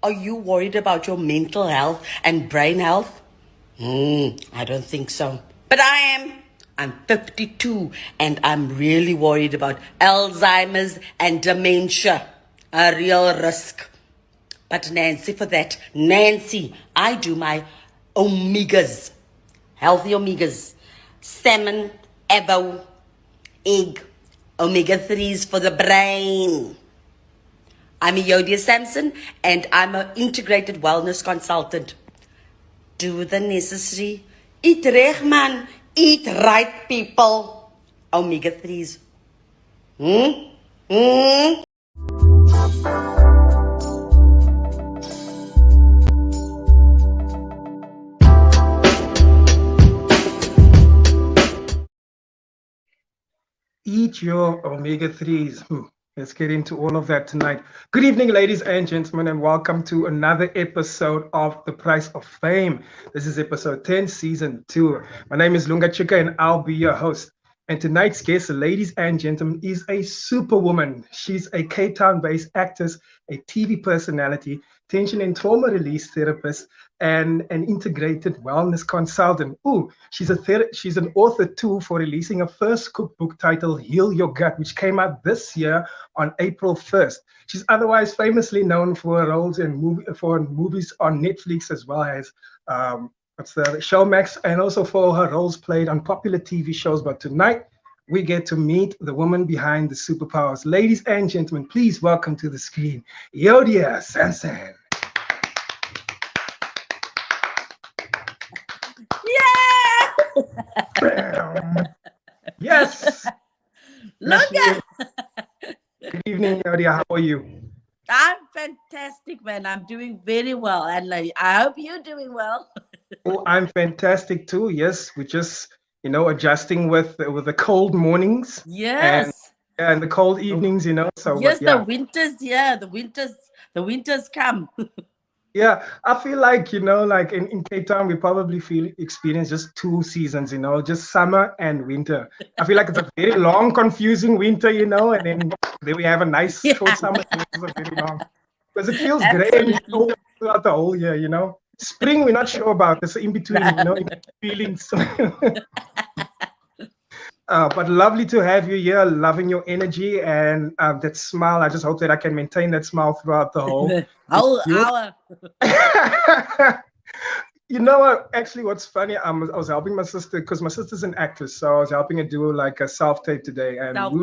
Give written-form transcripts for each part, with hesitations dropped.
Are you worried about your mental health and brain health? I don't think so. But I am. I'm 52 and I'm really worried about Alzheimer's and dementia. A real risk. But Nancy, for that, Nancy, I do my omegas. Healthy omegas. Salmon, avo, egg, omega-3s for the brain. I'm Euodia Samson and I'm an integrated wellness consultant. Do the necessary. Eat reg, man. Eat right, people. Omega-3s. Hmm? Hmm? Eat your omega-3s. Let's get into all of that tonight. Good evening, ladies and gentlemen, and welcome to another episode of The Price of Fame. This is episode 10, season 2. My name is Lunga Chika, and I'll be your host. And tonight's guest, ladies and gentlemen, is a superwoman. She's a Cape Town-based actress, a TV personality, tension and trauma release therapist, and an integrated wellness consultant. She's an author too for releasing a first cookbook titled Heal Your Gut, which came out this year on April 1st. She's otherwise famously known for roles in movies on Netflix, as well as Showmax, and also for her roles played on popular TV shows. But tonight, we get to meet the woman behind the superpowers. Ladies and gentlemen, please welcome to the screen, Euodia Samson. Yeah! Yes! Lunga! Good evening, Euodia. How are you? I'm fantastic, man. I'm doing very well. And I hope you're doing well. I'm fantastic too. Yes, we're just, adjusting with the cold mornings. Yes. And the cold evenings, So yes, yeah. The winters come. Yeah, I feel like, like in Cape Town, we probably experience just two seasons, just summer and winter. I feel like it's a very long, confusing winter, and then we have a nice short summer, and it's a very long. Because it feels great and cold throughout the whole year, Spring, we're not sure about. It's in between, in feelings. But lovely to have you here, loving your energy and that smile. I just hope that I can maintain that smile throughout the whole hour. You know what? Actually, what's funny, I was helping my sister because my sister's an actress, so I was helping her do like a self-tape today, and we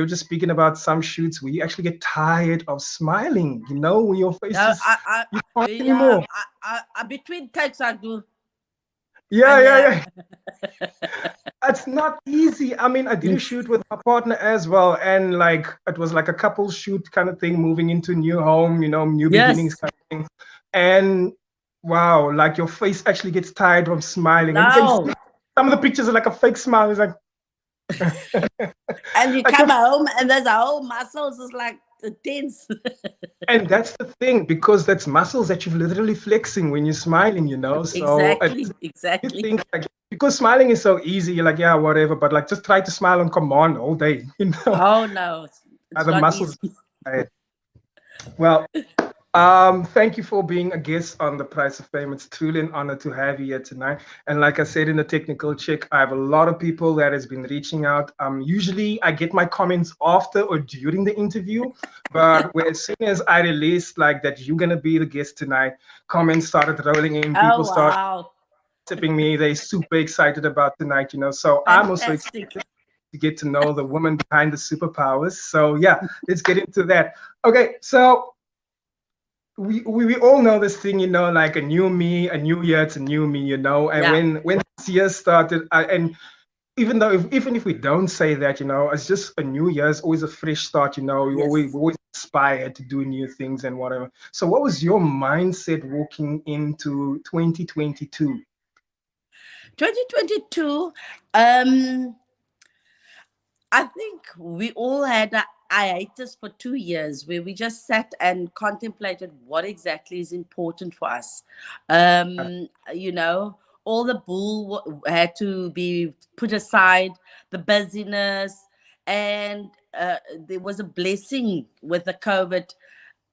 were just speaking about some shoots where you actually get tired of smiling. When your face you can't anymore. Between takes I do. Yeah. It's not easy. I mean, I did a shoot with my partner as well, and like it was like a couple shoot kind of thing, moving into new home, new beginnings kind of thing. And wow, like your face actually gets tired from smiling. And some of the pictures are like a fake smile. It's like and you come home and there's a whole muscles is like tense. And that's the thing, because that's muscles that you're literally flexing when you're smiling, So exactly. You think, like, because smiling is so easy, you're like, yeah, whatever, but like just try to smile on command all day, Oh no, it's the muscles. Well, thank you for being a guest on The Price of Fame. It's truly an honor to have you here tonight. And like I said in the technical check, I have a lot of people that has been reaching out. Usually I get my comments after or during the interview, but as soon as I released like that you're gonna be the guest tonight, comments started rolling in. People started tipping me. They're super excited about tonight, So fantastic. I'm also excited to get to know the woman behind the superpowers. So yeah, let's get into that. Okay, so we all know this thing, like a new me, a new year, it's a new me, And when this year started, and even if we don't say that, it's just a new year. It's always a fresh start, We always inspired to do new things and whatever. So what was your mindset walking into 2022? 2022, I think we all had a hiatus for 2 years where we just sat and contemplated what exactly is important for us. All the bull had to be put aside, the busyness, and there was a blessing with the COVID.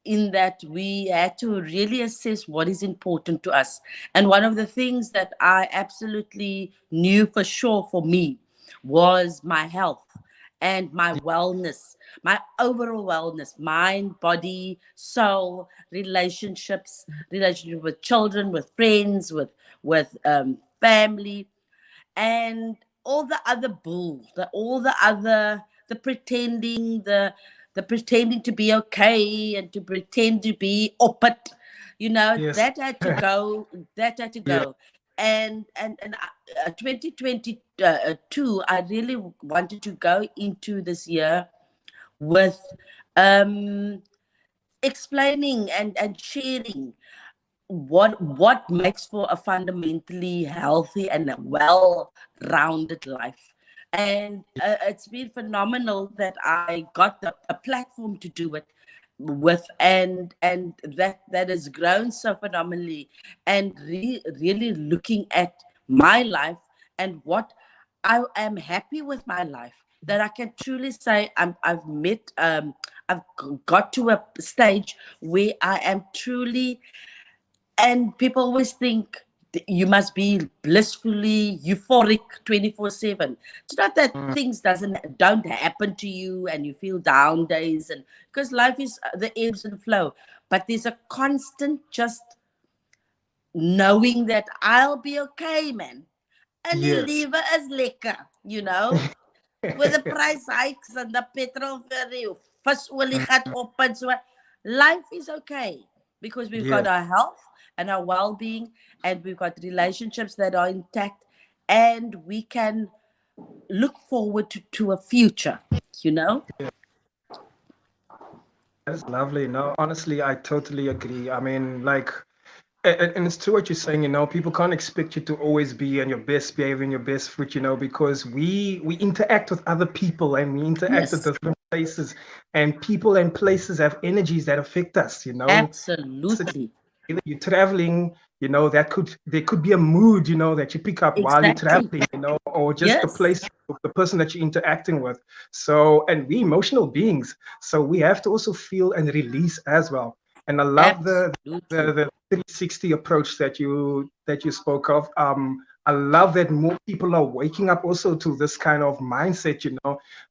in that we had to really assess what is important to us. And one of the things that I absolutely knew for sure for me was my health and my wellness, my overall wellness, mind, body, soul, relationships, relationship with children, with friends, with family, and all the other bull, all the other, the pretending to be okay and to pretend to be up it, Yes. that had to go. That had to Yeah. go. And 2022, I really wanted to go into this year with um explaining and sharing what makes for a fundamentally healthy and a well-rounded life. And it's been phenomenal that I got a platform to do it with, and that has grown so phenomenally, and really looking at my life and what I am happy with my life, that I can truly say I've got to a stage where I am truly, and people always think you must be blissfully euphoric 24/7. It's not that Mm, things don't happen to you and you feel down days, and because life is the ebbs and flow, but there's a constant just knowing that I'll be okay, man. And the yes. lever is lekker. With the price hikes and the petrol ferry, visolie gaat Mm, op and so on. Life is okay because we've got yes. our health and our well-being, and we've got relationships that are intact, and we can look forward to a future, you know? That's lovely. No, honestly, I totally agree. I mean, like, and it's true what you're saying, people can't expect you to always be in your best behavior, in your best fruit, because we interact with other people and we interact with Yes, different places, and people and places have energies that affect us. So absolutely. either you're traveling, that there could be a mood, that you pick up while you're Exactly. traveling, or just the Yes, place, the person that you're interacting with. So, and we emotional beings, so we have to also feel and release as well. And I love absolutely. the 360 approach that you spoke of. I love that more people are waking up also to this kind of mindset,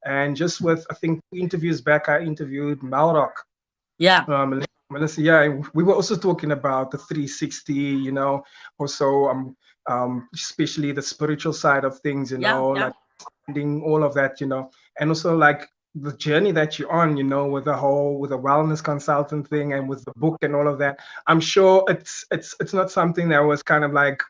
and just with, I think, 2 interviews back, I interviewed Malrock, Yeah, Melissa, yeah, and we were also talking about the 360, also especially the spiritual side of things, yeah, yeah. like doing all of that, and also like the journey that you're on, with the wellness consultant thing and with the book and all of that. I'm sure it's not something that was kind of like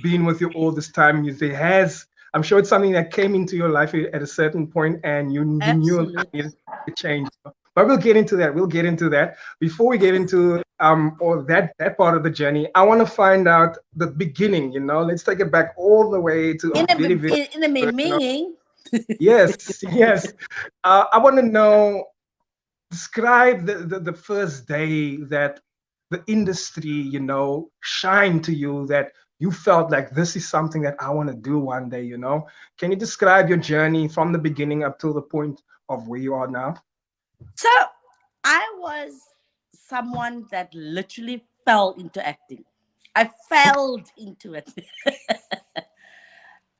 been with you all this time. It has. I'm sure it's something that came into your life at a certain point, and you knew that Absolutely. needed to change. But we'll get into that. We'll get into that. Before we get into or that part of the journey, I want to find out the beginning. Let's take it back all the way to a very, very In a first, meaning. Yes, yes. I want to know, describe the first day that the industry, shined to you, that you felt like this is something that I want to do one day. Can you describe your journey from the beginning up to the point of where you are now? So I was someone that literally fell into acting. I fell into it.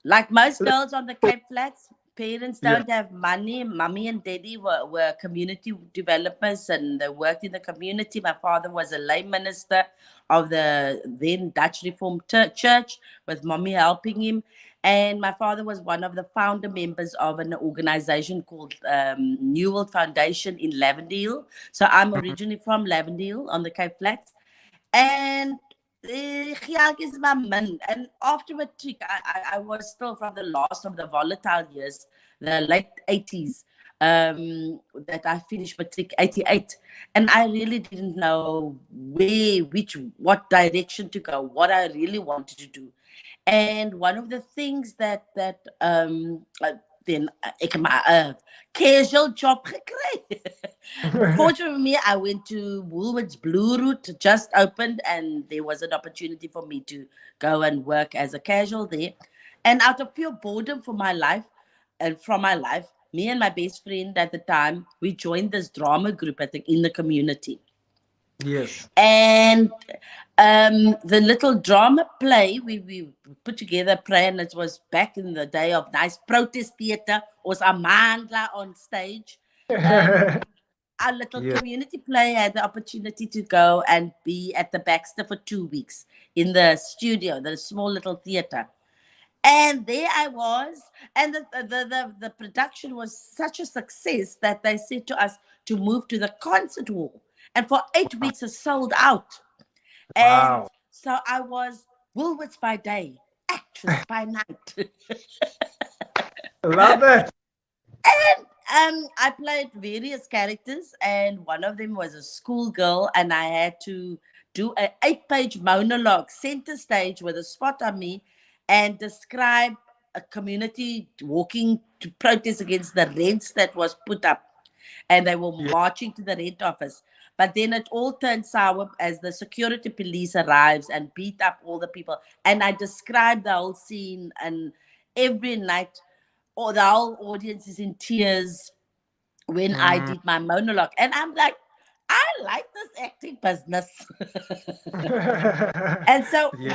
Like most girls on the Cape Flats, parents Yeah. don't have money. Mummy and daddy were community developers and they worked in the community. My father was a lay minister of the then Dutch Reformed Church, with mommy helping him. And my father was one of the founder members of an organization called New World Foundation in Lavendale. So I'm Mhm. originally from Lavendale on the Cape Flats. And geld is maar min. And after matric, I was still from the last of the volatile years, the late 80s, that I finished matric 88. And I really didn't know what direction to go, what I really wanted to do. And one of the things then ek het maar 'n casual job gekry. Fortunately for me, I went to Woolworths Blue Route, just opened, and there was an opportunity for me to go and work as a casual there. And out of pure boredom for my life, and from my life, me and my best friend at the time, we joined this drama group in the community. Yes. And the little drama play, we put together a play, and it was back in the day of nice protest theatre, was Amandla on stage. Um, our little Yes. community play had the opportunity to go and be at the Baxter for 2 weeks in the studio, the small little theatre. And there I was, and the production was such a success that they said to us to move to the concert hall. And for 8 weeks, it sold out. And Wow. so I was Woolworths by day, actress by night. I love that. I played various characters, and one of them was a schoolgirl, and I had to do an 8-page monologue, center stage, with a spot on me, and describe a community walking to protest against the rents that was put up, and they were Yeah. marching to the rent office. But then it all turned sour as the security police arrives and beat up all the people. And I described the whole scene, and every night, or the whole audience is in tears when I Mm. did my monologue. And I'm like, I like this acting business. And so Yeah.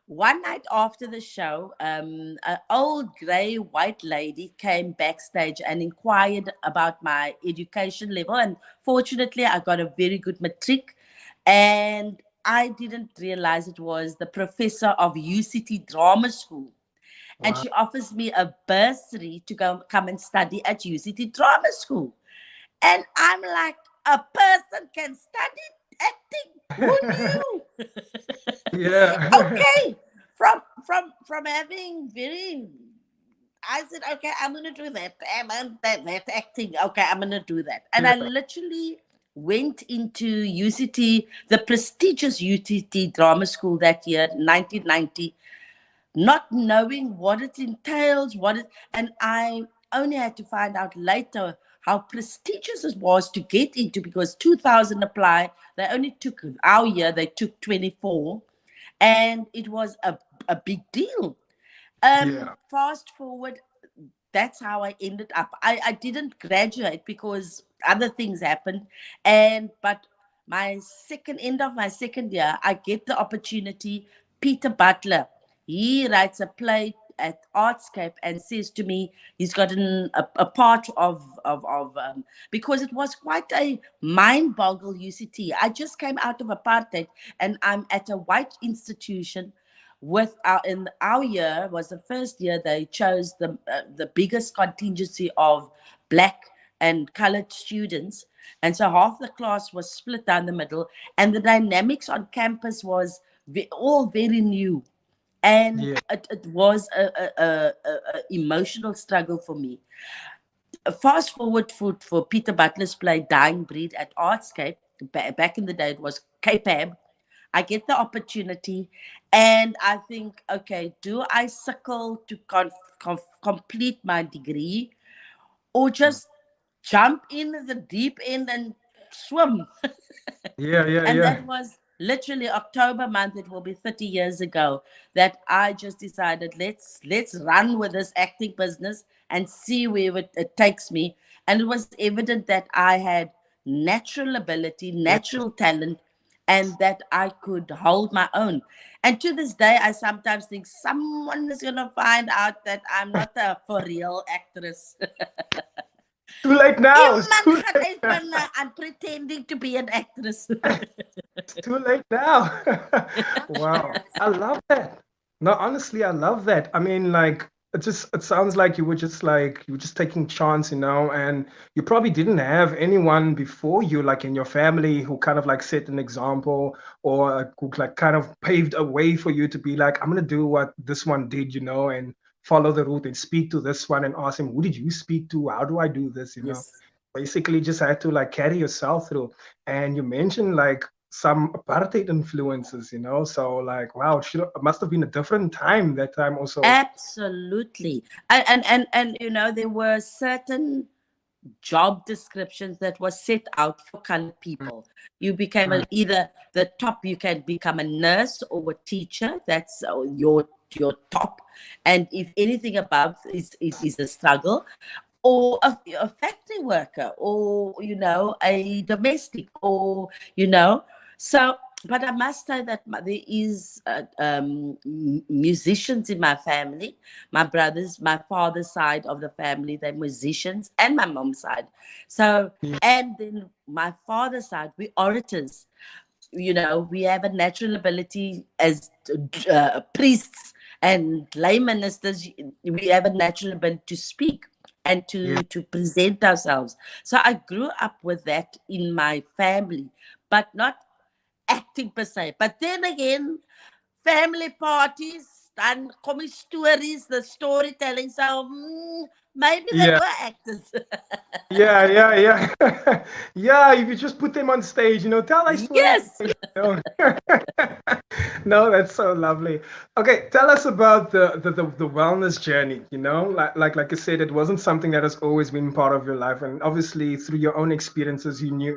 one night after the show, an old grey white lady came backstage and inquired about my education level. And fortunately, I got a very good matric. And I didn't realize it was the professor of UCT Drama School, and Wow. she offers me a bursary to come and study at UCT Drama School. And I'm like, a person can study acting? Who knew? Yeah. Okay. From having very, I said, okay, I'm gonna do that. That acting. Okay, I'm gonna do that. And Yeah. I literally went into UCT, the prestigious UCT Drama School that year, 1990, not knowing what it entails, and I only had to find out later how prestigious it was to get into, because 2,000 apply. They only took our year, they took 24, and it was a big deal. Yeah. Fast forward, that's how I ended up. I didn't graduate because other things happened, but my second end of my second year, I get the opportunity. Peter Butler, he writes a play at Artscape and says to me he's gotten a part of because it was quite a mind boggle UCT. I just came out of apartheid, and I'm at a white institution with in our year was the first year they chose the biggest contingency of black and colored students, and so half the class was split down the middle, and the dynamics on campus was all very new, and Yeah. it was a emotional struggle for me. Fast forward for Peter Butler's play Dying Breed at Artscape. Back in the day, it was KPAB. I get the opportunity, and I think, okay, do I suckle to complete my degree, or just jump in the deep end and swim? Yeah. Yeah. And Yeah. that was literally October month. It will be 30 years ago that I just decided, let's run with this acting business and see where it takes me. And it was evident that I had natural ability, Yeah. natural talent, and that I could hold my own. And to this day, I sometimes think someone is going to find out that I'm not a for real actress. Too late now. It's Iemand too gaan late now. uitvind, I'm pretending to be an actress. It's too late now. Wow. I love that. No, honestly, I love that. I mean, like, it sounds like you were just taking chance, and you probably didn't have anyone before you, like in your family, who kind of like set an example, or who like kind of paved a way for you to be like, I'm gonna do what this one did, and follow the route and speak to this one and ask him, who did you speak to? How do I do this? Yes. Basically just had to like carry yourself through. And you mentioned like some apartheid influences, so like, wow, it must have been a different time that time also. Absolutely. And there were certain job descriptions that were set out for colored people. You became Mm. either the top, you can become a nurse or a teacher. That's your top. And if anything above is a struggle. or a factory worker, or a domestic, or so. But I must say that there is musicians in my family. My brothers, my father's side of the family, they're musicians, and my mom's side. So, and then my father's side, we orators. We have a natural ability as priests and lay ministers. We have a natural ability to speak and Yeah. to present ourselves. So I grew up with that in my family, but not acting per se. But then again, family parties and comic stories, the storytelling. So maybe they Yeah. were actors. Yeah, yeah, yeah. Yeah, if you just put them on stage, tell that story. Yes. No, no, that's so lovely. Okay, tell us about the wellness journey, like I said, it wasn't something that has always been part of your life. And obviously through your own experiences, you knew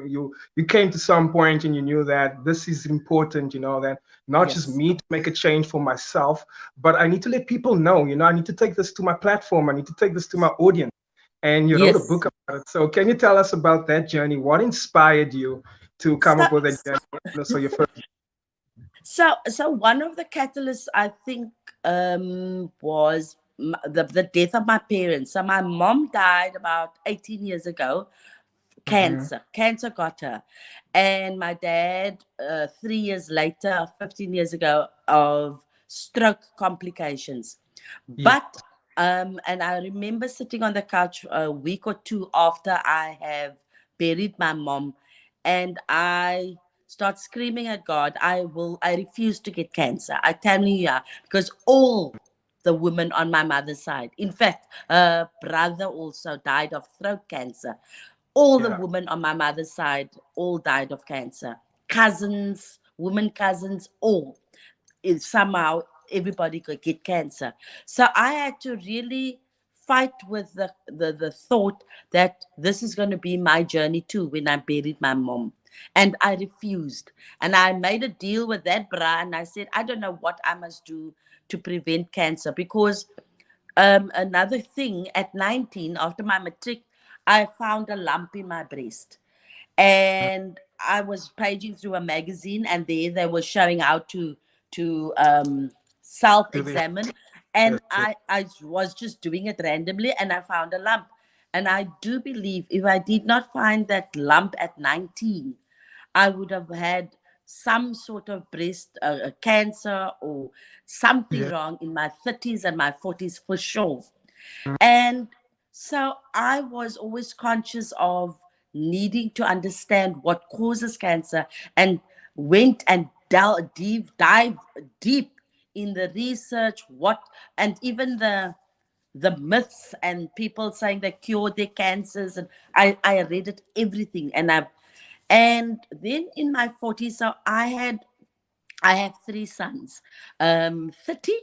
you came to some point and you knew that this is important, that not just Yes. me to make a change for myself, but I need to let people know, I need to take this to my platform, I need to take this to my audience. And you wrote a Yes. book about it. So can you tell us about that journey? What inspired you to come So, up with that journey? So your first. so one of the catalysts I think was the death of my parents. So my mom died about 18 years ago. Mm-hmm. Cancer got her, and my dad 3 years later, 15 years ago, of stroke complications. Yeah. But and I remember sitting on the couch a week or two after I have buried my mom, and I start screaming at God. I refuse to get cancer. I tell you, yeah, because all the women on my mother's side, in fact, her brother also died of throat cancer. All the Yeah. women on my mother's side all died of cancer. Cousins, women cousins, all. Somehow everybody could get cancer. So I had to really fight with the thought that this is going to be my journey too when I buried my mom. And I refused. And I made a deal with that bra, and I said, I don't know what I must do to prevent cancer, because another thing, at 19, after my matric, I found a lump in my breast. And I was paging through a magazine, and there they were showing how to Do they? self-examine. Yes. And Yes. I was just doing it randomly, and I found a lump. And I do believe if I did not find that lump at 19, I would have had some sort of breast cancer or something Yeah. wrong in my 30s and my 40s for sure. And so I was always conscious of needing to understand what causes cancer, and went and dive deep in the research, and even the myths and people saying they cured their cancers. And I read it everything, and then in my 40s, so I have three sons. 30.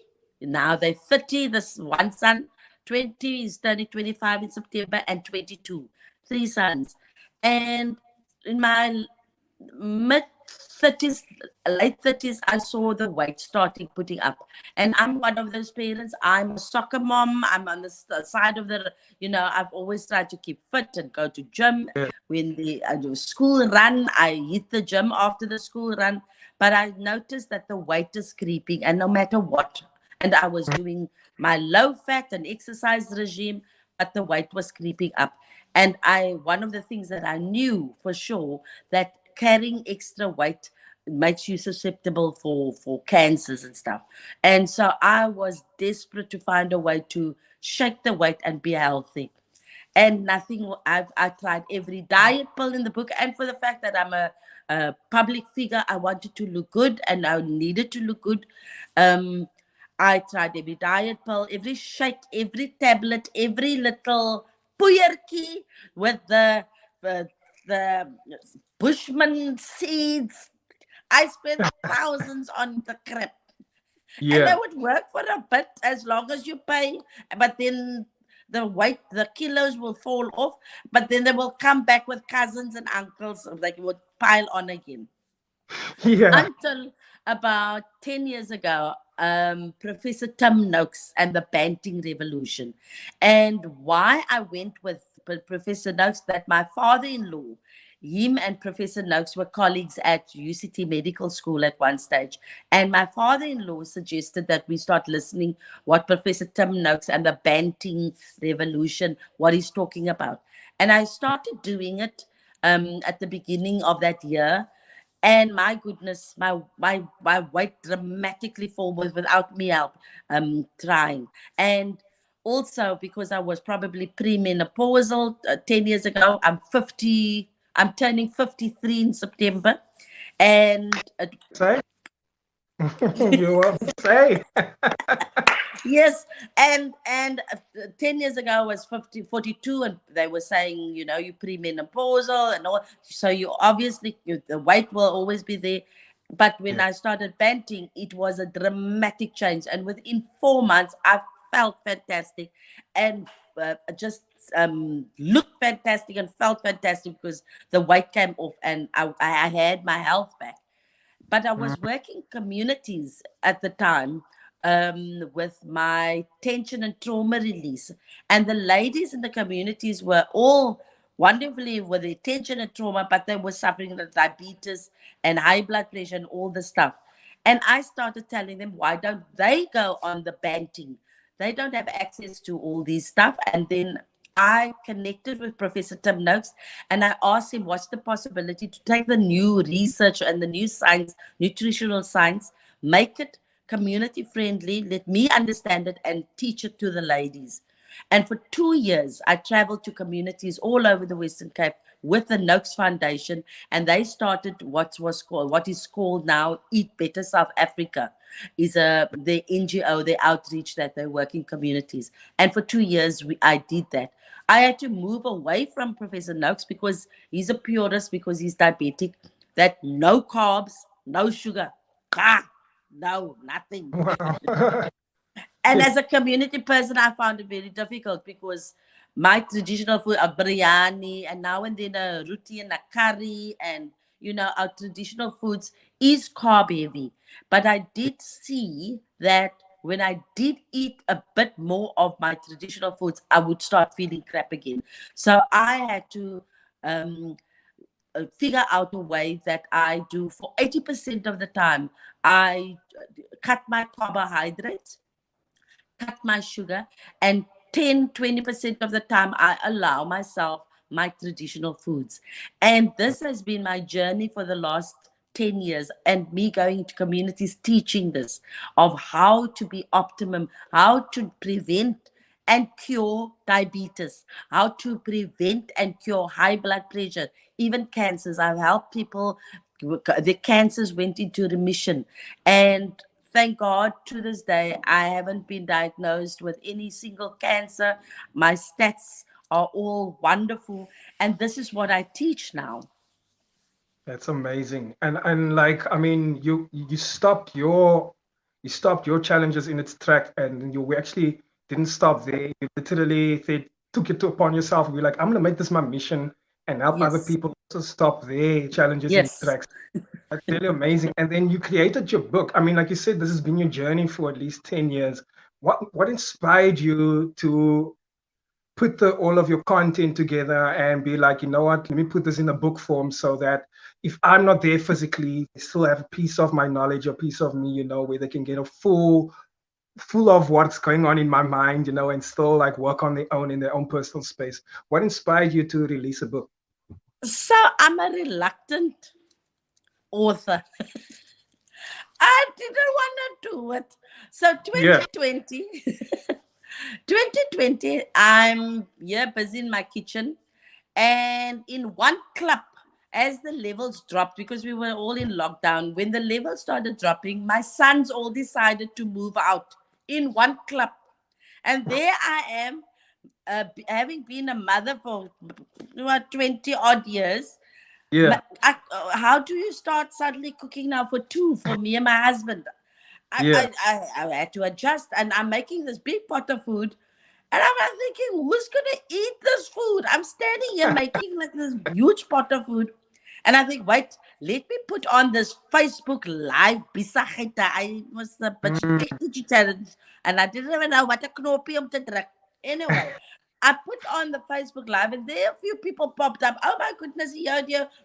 Now they're 30. This one son, 20, is turning 25 in September, and 22. Three sons. And in my mid 30s, late 30s, I saw the weight starting putting up. And I'm one of those parents. I'm a soccer mom. I'm on the side of I've always tried to keep fit and go to gym. Yeah. When I do a school run, I hit the gym after the school run. But I noticed that the weight is creeping, and no matter what. And I was doing my low fat and exercise regime, but the weight was creeping up. And one of the things that I knew for sure, that carrying extra weight makes you susceptible for cancers and stuff. And so I was desperate to find a way to shake the weight and be healthy. And nothing, I tried every diet pill in the book. And for the fact that I'm a public figure, I wanted to look good, and I needed to look good. um I tried every diet pill, every shake, every tablet, every little puyerki with the bushman seeds. I spent thousands on the crap, and Yeah. that would work for a bit as long as you pay. But then the kilos will fall off. But then they will come back with cousins and uncles, they would pile on again. Yeah. Until about 10 years ago, Professor Tim Noakes and the Banting Revolution. And why I went with Professor Noakes, that my father-in-law, him and Professor Noakes were colleagues at UCT Medical School at one stage. And my father-in-law suggested that we start listening what Professor Tim Noakes and the Banting Revolution, what he's talking about. And I started doing it at the beginning of that year. And my goodness, my weight dramatically forward without me help, trying. And also because I was probably premenopausal 10 years ago. I'm 50. I'm turning 53 in September, and Say, you want to say? yes, and 10 years ago I was 42, and they were saying, you know, you premenopausal and all, so you obviously the weight will always be there. But when I started banting, it was a dramatic change, and within 4 months I felt fantastic, and just looked fantastic and felt fantastic because the weight came off, and I had my health back. But I was working communities at the time, with my tension and trauma release. And the ladies in the communities were all wonderfully with their tension and trauma, but they were suffering with diabetes and high blood pressure and all the stuff. And I started telling them, why don't they go on the banting? They don't have access to all these stuff. And then I connected with Professor Tim Noakes, and I asked him what's the possibility to take the new research and the new science, nutritional science, make it community friendly, let me understand it and teach it to the ladies. And for 2 years, I traveled to communities all over the Western Cape with the Noakes Foundation, and they started what is called now Eat Better South Africa, is the NGO, the outreach that they work in communities. And for 2 years, I did that. I had to move away from Professor Noakes because he's a purist, because he's diabetic, that no carbs, no sugar. No, nothing. Wow. And as a community person, I found it very difficult because my traditional food, a biryani, and now and then a roti and a curry, and you know, our traditional foods is carb heavy. But I did see that when I did eat a bit more of my traditional foods, I would start feeling crap again. So I had to um, figure out a way that I do for 80% of the time. I cut my carbohydrates, cut my sugar, and 10-20% of the time I allow myself my traditional foods. And this has been my journey for the last 10 years, and me going to communities teaching this of how to be optimum, how to prevent and cure diabetes, how to prevent and cure high blood pressure, even cancers. I've helped people, the cancers went into remission. And thank God, to this day, I haven't been diagnosed with any single cancer. My stats are all wonderful. And this is what I teach now. That's amazing. And like, I mean, you stopped your challenges in its track, and you actually didn't stop there. You literally took it upon yourself. You're like, I'm gonna make this my mission and help other Yes. people also stop their challenges in Yes. tracks. That's really amazing. And then you created your book. I mean, like you said, this has been your journey for at least 10 years. What inspired you to put all of your content together and be like, you know what, let me put this in a book form so that if I'm not there physically, they still have a piece of my knowledge, a piece of me, where they can get a full of what's going on in my mind, and still like work on their own in their own personal space. What inspired you to release a book? So I'm a reluctant author. I didn't want to do it. So Yeah. 2020, 2020, I'm busy in my kitchen, and in one clap, as the levels dropped, because we were all in lockdown, when the levels started dropping, my sons all decided to move out in one clap. And there I am, having been a mother for 20 odd years. Yeah. How do you start suddenly cooking now for two, for me and my husband? Yeah. I had to adjust, and I'm making this big pot of food, and I'm thinking, who's gonna eat this food? I'm standing here making like this huge pot of food, And I think, wait, let me put on this Facebook Live. I was a bit challenge, and I didn't even know what a knoppie to druk. Anyway, I put on the Facebook Live, and there a few people popped up. Oh my goodness,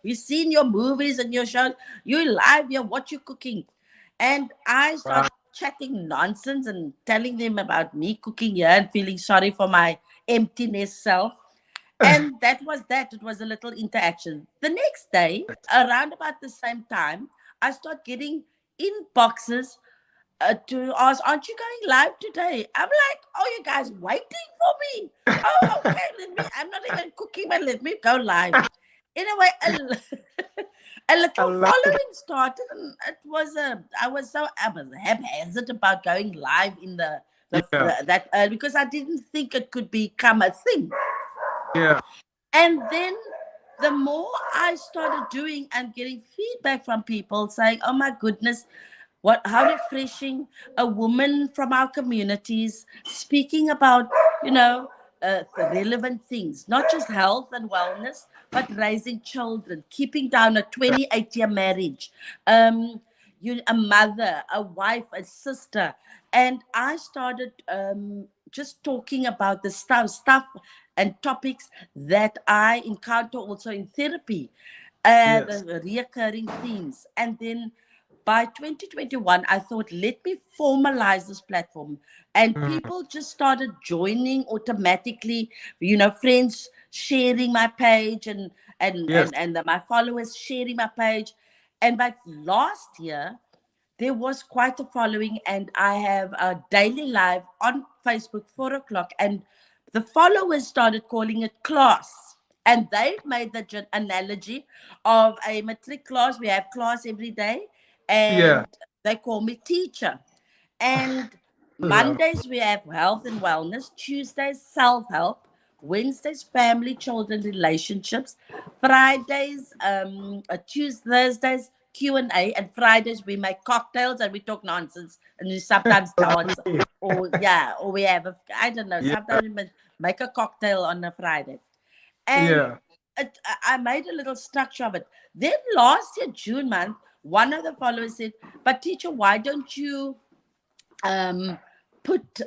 we've seen your movies and your shows. You live here, what you cooking? And I Wow. started chatting nonsense and telling them about me cooking here and feeling sorry for my emptiness self. And that was that. It was a little interaction. The next day, around about the same time, I start getting inboxes to ask, aren't you going live today? I'm like, oh, you guys waiting for me? Oh, okay, I'm not even cooking, but let me go live. Anyway, a I little love it. following started, and I was haphazard about going live in Yeah. that because I didn't think it could become a thing. Yeah. And then the more I started doing and getting feedback from people saying, oh my goodness, how refreshing, a woman from our communities speaking about, you know, relevant things, not just health and wellness, but raising children, keeping down a 28-year marriage, a mother, a wife, a sister. And I started just talking about the stuff and topics that I encounter also in therapy, Yes. the recurring themes. And then by 2021, I thought, let me formalize this platform. And Mm. people just started joining automatically, friends sharing my page Yes. and my followers sharing my page. And by last year, there was quite a following, and I have a daily live on Facebook, 4 o'clock, and the followers started calling it class. And they made the analogy of a matric class. We have class every day, Yeah. and they call me teacher. And Love. Mondays we have health and wellness, Tuesdays self-help, Wednesdays family, children, relationships, Fridays, Thursdays Q&A, and Fridays we make cocktails and we talk nonsense and we sometimes dance, or we have I don't know, Yeah. sometimes we make a cocktail on a Friday. And Yeah. I made a little structure of it. Then last year, June month, one of the followers said, but teacher, why don't you put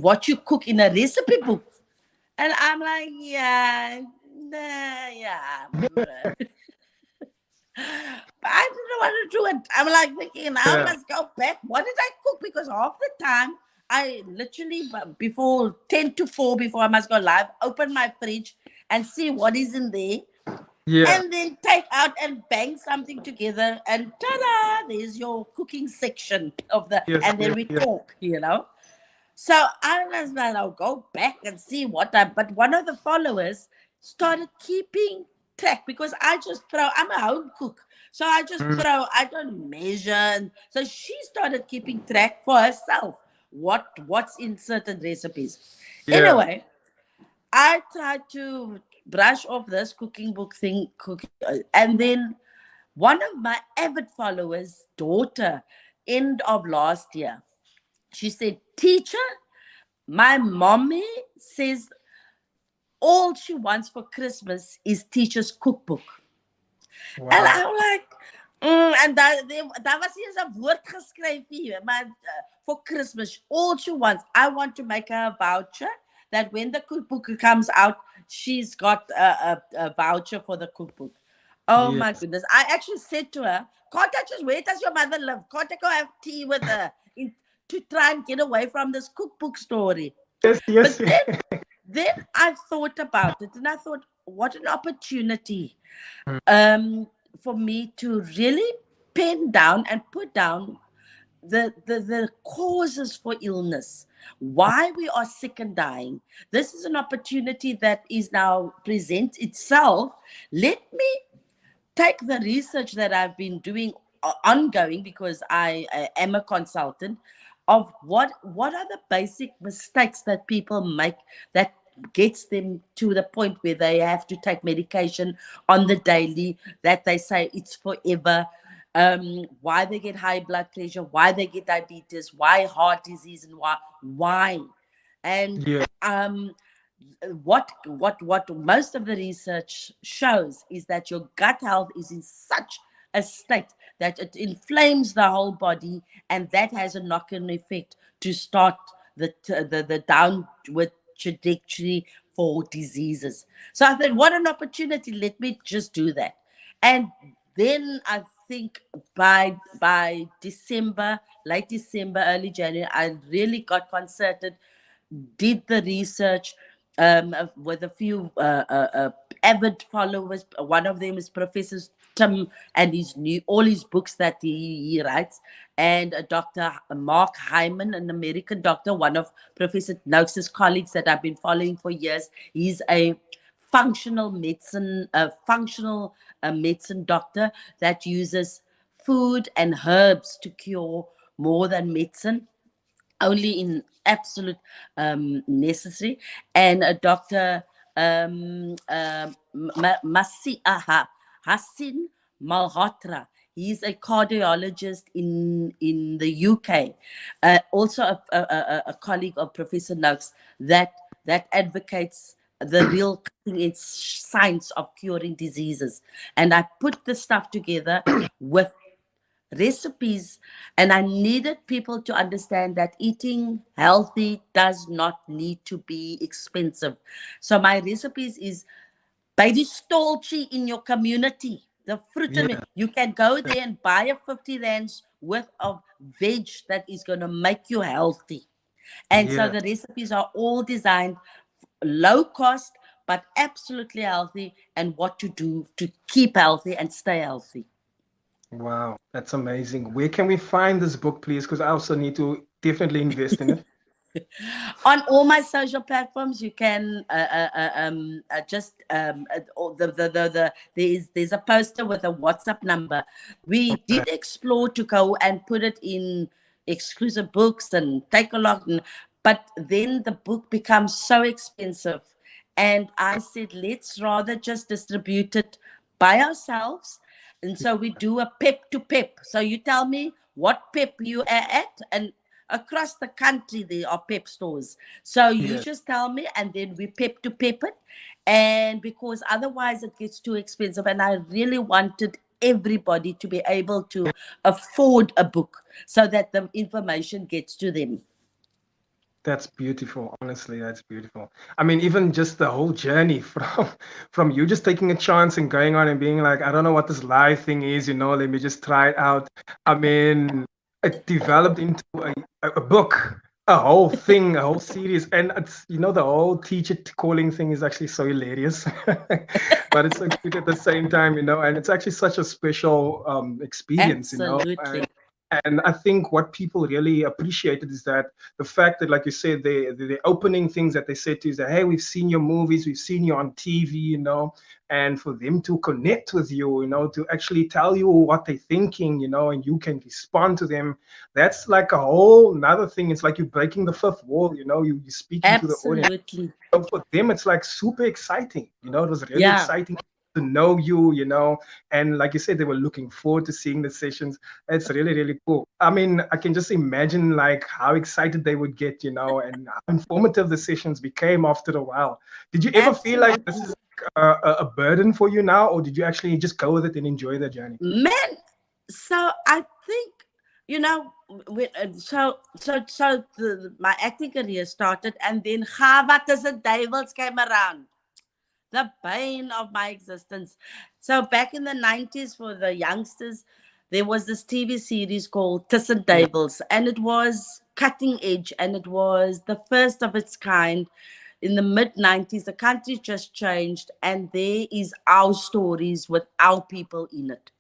what you cook in a recipe book? And I'm like, yeah, nah, yeah. But I didn't want to do it. I'm like thinking, now I Yeah. must go back. What did I cook? Because half the time, I literally, before 10 to 4, before I must go live, open my fridge and see what is in there. Yeah. And then take out and bang something together. And ta-da, there's your cooking section Yes. and then Yes. we Yes. talk. So I was like, I'll go back and see but one of the followers started keeping track because I'm a home cook. So I just Mm. I don't measure. And so she started keeping track for herself, what's in certain recipes. Yeah. Anyway, I tried to brush off this cooking book thing, and then one of my avid followers' daughter, end of last year, she said, teacher, my mommy says all she wants for Christmas is teacher's cookbook. En Wow. I'm like, en daar was eens een woord geschreven hier, maar for Christmas, all she wants, I want to make her a voucher that when the cookbook comes out, she's got a voucher for the cookbook. Oh my Yes. goodness. I actually said to her, can't I just wait? Does your mother live? Can't I go have tea with her to try and get away from this cookbook story? Yes. Yes. But then I thought about it and I thought, what an opportunity for me to really pen down and put down the causes for illness, why we are sick and dying. This is an opportunity that is now presents itself. Let me take the research that I've been doing ongoing because I am a consultant of what are the basic mistakes that people make that gets them to the point where they have to take medication on the daily, that they say it's forever, why they get high blood pressure, why they get diabetes, why heart disease, and why. And Yeah. what most of the research shows is that your gut health is in such a state that it inflames the whole body, and that has a knock-on effect to start the downward trajectory for diseases. So I thought, what an opportunity! Let me just do that, and then I think by December, late December, early January, I really got concerted, did the research with a few avid followers. One of them is Professor Tim and all his books that he writes, and Dr. Mark Hyman, an American doctor, one of Professor Noakes' colleagues that I've been following for years. He's a functional medicine doctor that uses food and herbs to cure more than medicine, only in absolute necessary. And a Dr. Hassan Malhotra. He's a cardiologist in the UK, also a colleague of Professor Noakes that advocates the real cutting edge science of curing diseases. And I put the stuff together with recipes, and I needed people to understand that eating healthy does not need to be expensive. So my recipes is by the stolchi in your community, the fruit. I mean, Yeah. you can go there and buy a 50 rands worth of veg that is going to make you healthy. And so Yeah. the recipes are all designed low cost but absolutely healthy, and what to do to keep healthy and stay healthy. Wow, that's amazing. Where can we find this book, please? Because I also need to definitely invest in it. On all my social platforms, you can just there's a poster with a WhatsApp number. We did explore to go and put it in exclusive books and take a lot, but then the book becomes so expensive, and I said, let's rather just distribute it by ourselves. And so we do a pep to pep. So you tell me what pep you are at, and across the country there are pep stores. So you Yeah. just tell me, and then we pep to pep it. And because otherwise it gets too expensive, and I really wanted everybody to be able to afford a book so that the information gets to them. That's beautiful. Honestly, that's beautiful. I mean, even just the whole journey from you just taking a chance and going on and being like, I don't know what this live thing is, let me just try it out. I mean, it developed into a book, a whole thing, a whole series. And it's, the whole teacher calling thing is actually so hilarious, but it's so cute at the same time, and it's actually such a special experience, Absolutely. and I think what people really appreciated is that the fact that, like you said, the opening things that they said to you is that, hey, we've seen your movies, we've seen you on TV, and for them to connect with you, to actually tell you what they're thinking, and you can respond to them. That's like a whole another thing. It's like you're breaking the fifth wall, you're speaking to the audience. Absolutely. So for them, it's like super exciting. It was really Yeah. exciting to know you, and like you said, they were looking forward to seeing the sessions. It's really, really cool. I mean, I can just imagine like how excited they would get, and how informative the sessions became after a while. Did you ever feel like this Absolutely. is a burden for you now, or did you actually just go with it and enjoy the journey? Man, so I think, you know, my acting career started, and then Tussen Duiwels came around, the bane of my existence. So back in the 90s, for the youngsters, there was this TV series called Tussen Yeah, Duiwels, and it was cutting edge, and it was the first of its kind. In the mid 90s, the country just changed, and there is our stories with our people in it.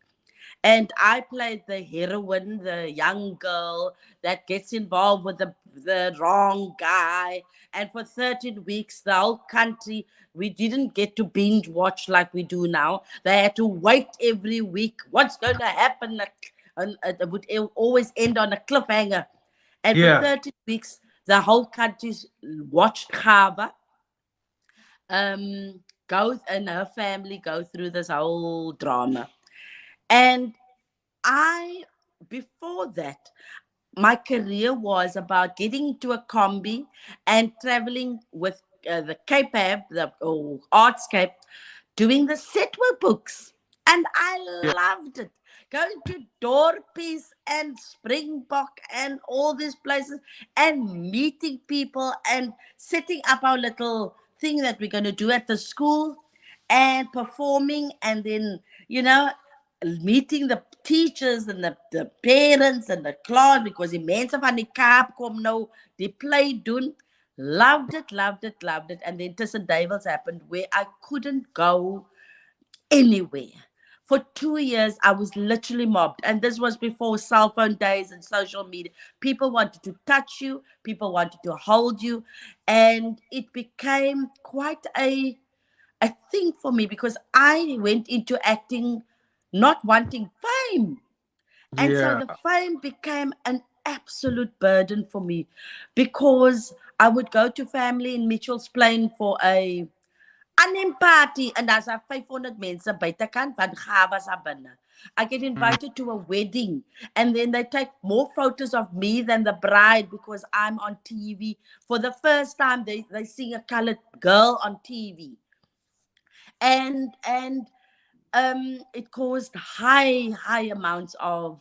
And I played the heroine, the young girl that gets involved with the wrong guy. And for 13 weeks, the whole country, we didn't get to binge watch like we do now. They had to wait every week. What's going to happen? And it would always end on a cliffhanger. And for yeah, 13 weeks, the whole country watched Khaba go, and her family go through this whole drama. And I, before that, my career was about getting into a combi and traveling with the Cape have, the Artscape, doing the set work books. And I loved it. Going to Dorpies and Springbok and all these places and meeting people and setting up our little thing that we're going to do at the school and performing, and then, meeting the teachers and the parents and the class, because die mense van die Kaap kom nou die play doen. Loved it, loved it, loved it. And then Tussen Duiwels happened, where I couldn't go anywhere. For 2 years, I was literally mobbed. And this was before cell phone days and social media. People wanted to touch you. People wanted to hold you. And it became quite a thing for me, because I went into acting not wanting fame. And so the fame became an absolute burden for me, because I would go to family in Mitchell's Plain for a anneem party, and daar's 500 mense buitekant van gawes daar binne. I get invited to a wedding, and then they take more photos of me than the bride, because I'm on TV. For the first time, they see a colored girl on TV. And it caused high amounts of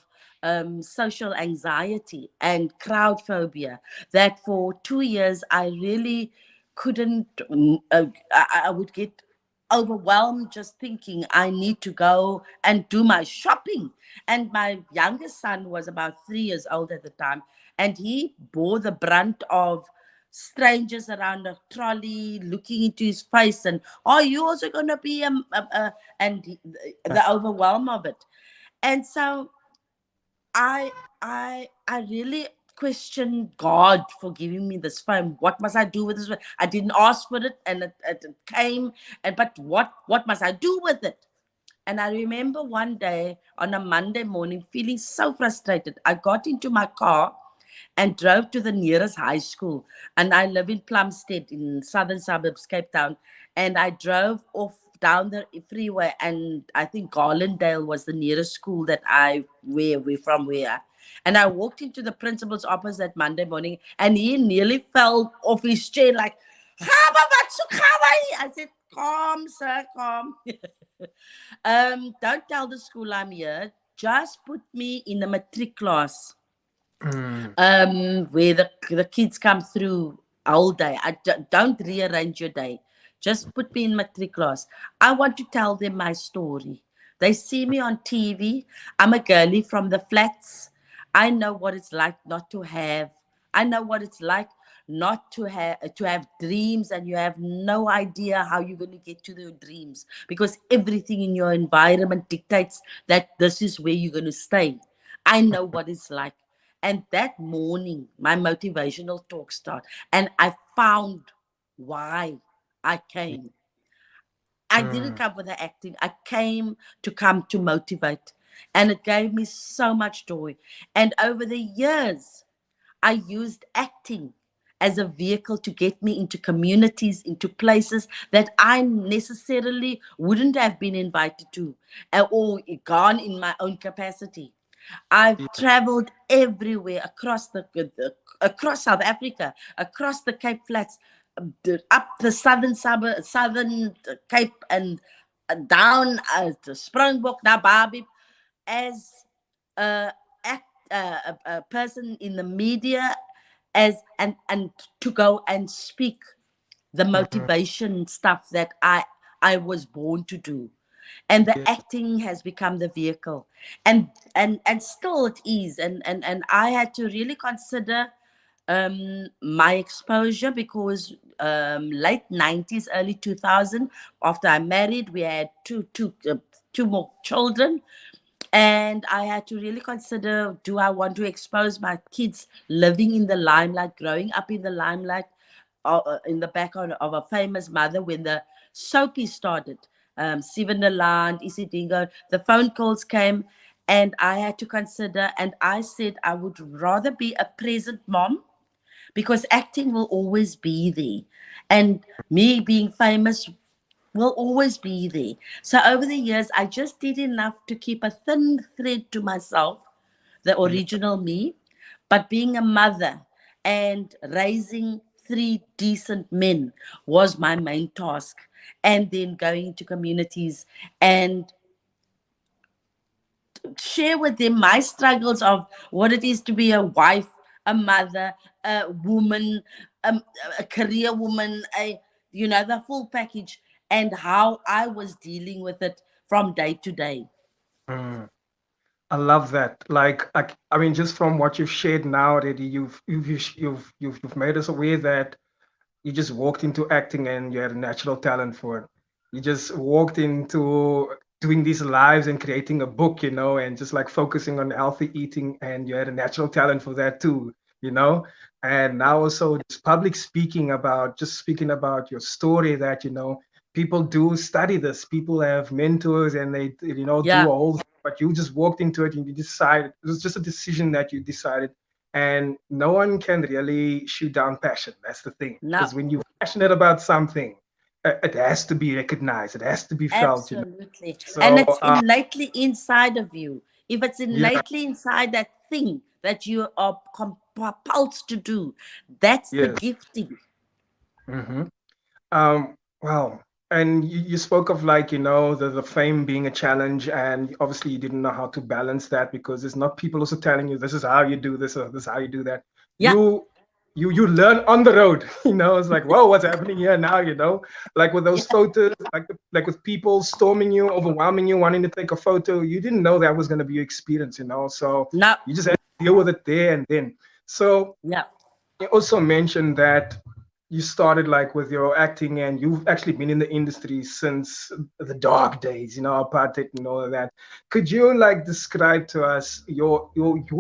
social anxiety and crowd phobia, that for 2 years I really couldn't. I would get overwhelmed just thinking I need to go and do my shopping. And my youngest son was about 3 years old at the time, and he bore the brunt of strangers around a trolley looking into his face and, are you also going to be and the overwhelm of it. And so I really questioned God for giving me this fame. What must I do with this? I didn't ask for it, and it came. But what must I do with it? And I remember one day on a Monday morning feeling so frustrated. I got into my car and drove to the nearest high school. And I live in Plumstead in southern suburbs, Cape Town. And I drove off down the freeway, and I think Garlandale was the nearest school that we're from. And I walked into the principal's office that Monday morning, and he nearly fell off his chair like, I said, calm, sir, calm. Don't tell the school I'm here. Just put me in a matric class. Where the kids come through all day. Don't rearrange your day. Just put me in matric class. I want to tell them my story. They see me on TV. I'm a girlie from the flats. I know what it's like not to have. I know what it's like not to have dreams, and you have no idea how you're going to get to the dreams, because everything in your environment dictates that this is where you're going to stay. I know what it's like. And that morning, my motivational talk started, and I found why I came. I didn't come for the acting. I came to motivate, and it gave me so much joy. And over the years, I used acting as a vehicle to get me into communities, into places that I necessarily wouldn't have been invited to, or gone in my own capacity. I've traveled everywhere across South Africa, across the Cape Flats, up the southern Cape, and down to Springbok, Nababi, as a person in the media, and to go and speak the motivation stuff that I was born to do. And the acting has become the vehicle, and still it is, and I had to really consider my exposure, because late 90s, early 2000, after I married, we had two more children, and I had to really consider, do I want to expose my kids living in the limelight, growing up in the limelight, in the background of a famous mother, when the soapy started, Seven Land, Isidingo, the phone calls came, and I had to consider, and I said I would rather be a present mom, because acting will always be there, and me being famous will always be there. So over the years, I just did enough to keep a thin thread to myself, the original me, but being a mother and raising 3 decent men was my main task. And then going into communities and share with them my struggles of what it is to be a wife, a mother, a woman, um, a career woman, the full package, and how I was dealing with it from day to day. Mm. I love that. Like, I mean, just from what you've shared now already, you've made us aware that you just walked into acting and you had a natural talent for it. You just walked into doing these lives and creating a book, and just like focusing on healthy eating, and you had a natural talent for that too, you know. And now also just public speaking about just speaking about your story that people do study this, people have mentors and they do Yeah, a whole, but you just walked into it and you decided it was just a decision that you decided, and no one can really shoot down passion. That's the thing. no, Because when you're passionate about something, it has to be recognized. It has to be felt. absolutely. And So, it's innately inside of you. If it's yeah. innately inside that thing that you are compelled to do, that's the Yes. gifting. hmm wow. And you spoke of like, the fame being a challenge, and obviously you didn't know how to balance that because there's not people also telling you this is how you do this or this is how you do that. Yeah, You learn on the road. It's like, whoa, what's happening here now? Like with those yeah, photos, like with people storming you, overwhelming you, wanting to take a photo, you didn't know that was going to be your experience. So no, you just had to deal with it there and then. So yeah. you also mentioned that you started like with your acting and you've actually been in the industry since the dark days, apartheid and all of that. Could you like describe to us your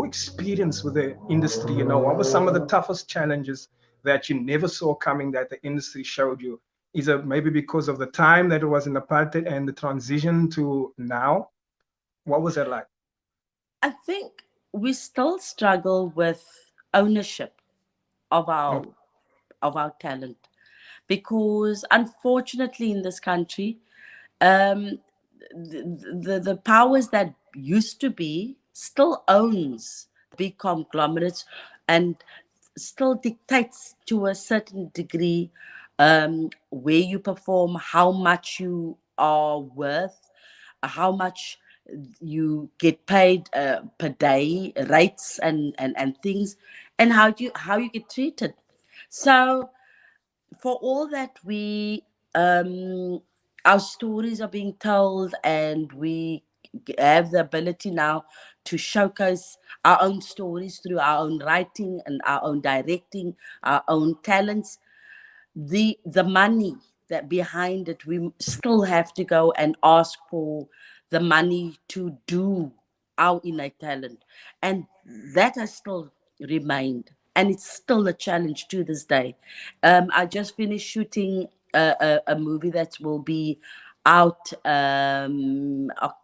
experience with the industry? What were some of the toughest challenges that you never saw coming that the industry showed you? Is it maybe because of the time that it was in apartheid and the transition to now? What was that like? I think we still struggle with ownership of Oh, our talent, because unfortunately in this country, um, the powers that used to be still owns big conglomerates and still dictates to a certain degree where you perform, how much you are worth, how much you get paid per day, rates and things, and how you get treated. So for all that we our stories are being told, and we have the ability now to showcase our own stories through our own writing and our own directing, our own talents, the money that behind it, we still have to go and ask for the money to do our innate talent, and that has still remained, and it's still a challenge to this day. I just finished shooting a movie that will be out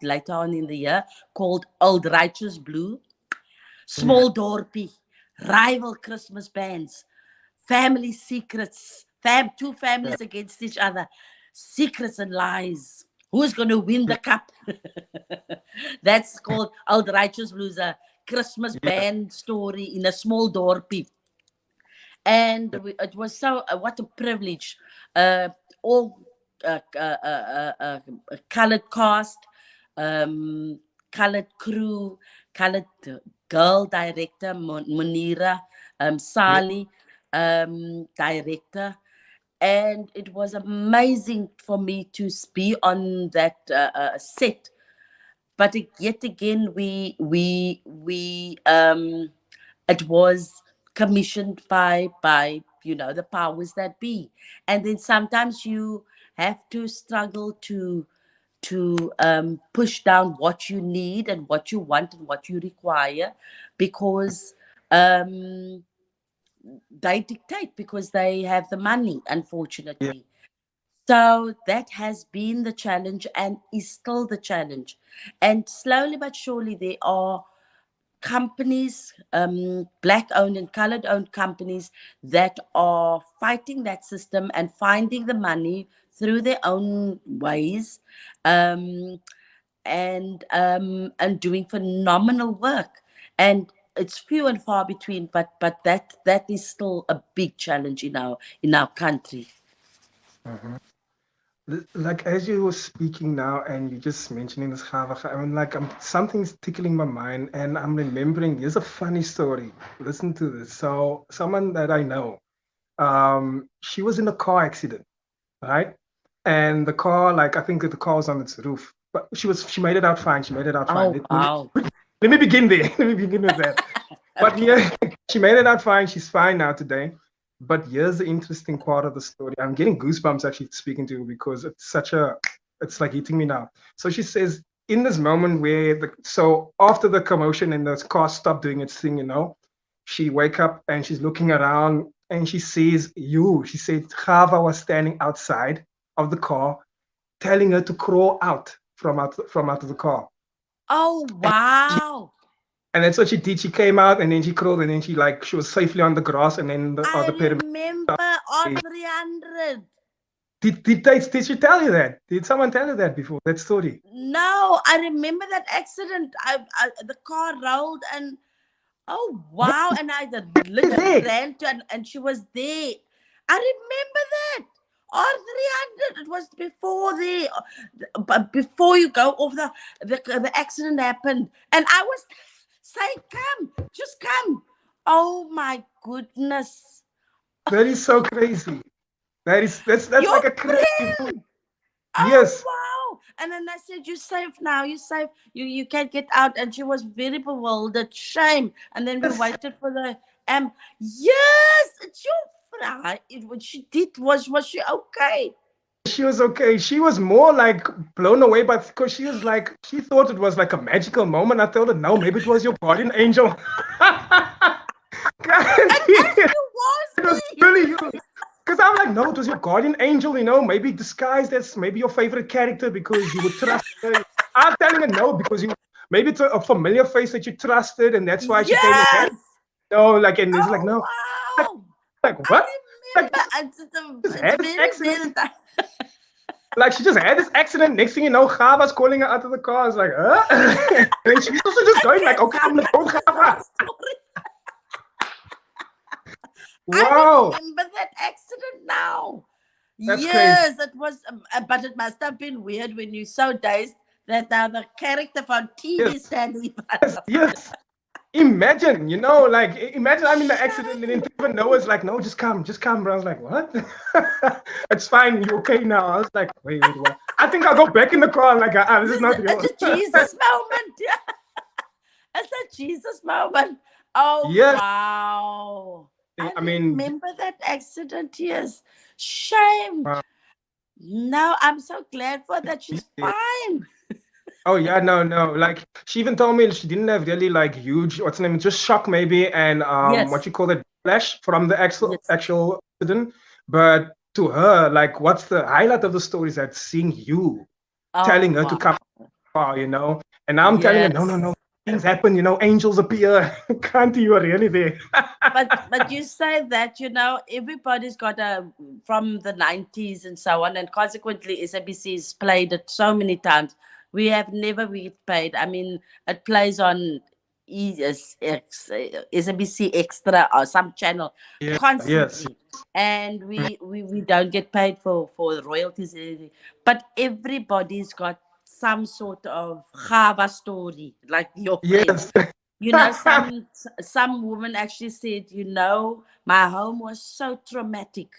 later on in the year, called Old Righteous Blue. yeah, Small dorpie, rival Christmas bands, family secrets, two yeah, families against each other, secrets and lies. Who's going to win the cup? That's called Old Righteous Blues, a Christmas yeah, band story in a small dorpie. And it was so, what a privilege. All colored cast, um, colored crew, colored girl director, Munira, yeah, Sali, director. And it was amazing for me to be on that set. But yet again, it was commissioned by the powers that be, and then sometimes you have to struggle to push down what you need and what you want and what you require, because um they dictate, because they have the money, yeah, unfortunately. So that has been the challenge and is still the challenge. And slowly but surely, there are companies, black owned and colored owned companies, that are fighting that system and finding the money through their own ways, um, and doing phenomenal work. And it's few and far between, but that is still a big challenge in our country. Mhm. Like as you were speaking now, and you just mentioning this Java, I mean, like something's tickling my mind, and I'm remembering. Here's a funny story. Listen to this. So, someone that I know, she was in a car accident, right? And the car, like I think that the car was on its roof, but she made it out fine. She made it out fine. Oh, wow. Let me begin there. Let me begin with that. But Okay. yeah, she made it out fine. She's fine now today. But here's the interesting part of the story. I'm getting goosebumps actually speaking to you because it's like hitting me now. So she says, in this moment where so after the commotion and the car stopped doing its thing, she wake up and she's looking around and she sees you. She said Chava was standing outside of the car, telling her to crawl out from out of the car. Oh, wow. And that's what she did. She came out and then she crawled and then she was safely on the grass and then the I other paramedics. remember on 300. Did she tell you that? Did someone tell you that before? That story? No, I remember that accident. The car rolled and oh wow, and I literally There. ran to and she was there. I remember that. On 300, it was before but before you go off the accident happened, and I was saying, "Come, just come." Oh my goodness, That is so crazy. That's your like a crazy move. friend. Oh Yes. wow! And then I said, "You're safe now. You're safe. You can't get out." And she was very bewildered, shame. And then we Yes. waited for the Yes, it's your friend. What she did was she okay? She was okay. She was more like blown away, but because she thought it was like a magical moment. I told her, no, maybe it was your guardian angel. And It actually was was me. really you. Because I'm like, no, it was your guardian angel, maybe disguised as maybe your favorite character because you would trust her. I'm telling her no, because maybe it's a familiar face that you trusted, and that's why she came and Yes. no, like, and it's like, Oh no, wow. like I what? Like, remember. just It's had this very accident. very. Like, she just had this accident. Next thing you know, Gava's calling her out of the car. I was like, huh? And she's also just going like, okay, I'm gonna call Gava. I Wow, remember that accident now. that's crazy. Yes, it was, but it must have been weird when you're so dazed that now the character from Yes, TV standing in front yes, of you. yes. Imagine, like, imagine I'm in the accident and then even Noah's like, no, just come, bro. I was like, what? It's fine, you're okay now. I was like, wait, what? I think I'll go back in the car. Like, this is not real. It's a Jesus moment. Yeah, it's a Jesus moment. Oh, Yes, wow. I I mean, remember that accident. Yes. Shame. wow. No, I'm so glad for that. She's fine. Oh yeah, no. Like, she even told me she didn't have really like huge, what's the name, just shock maybe, and what Yes. you call it, flash from the actual Yes. actual accident. But to her, like, what's the highlight of the story is that seeing you Oh, telling her to wow. come far. And I'm telling her, no, Yes. things happen, angels appear. Can't you are really there? But you say that everybody's got from the 90s and so on, and consequently SABC's played it so many times. We have never been paid. I mean, it plays on SABC Extra or some channel Yeah, yes. constantly, and we don't get paid for the royalties or anything. But everybody's got some sort of Java story, like your friend. Yes. Some woman actually said, my home was so traumatic,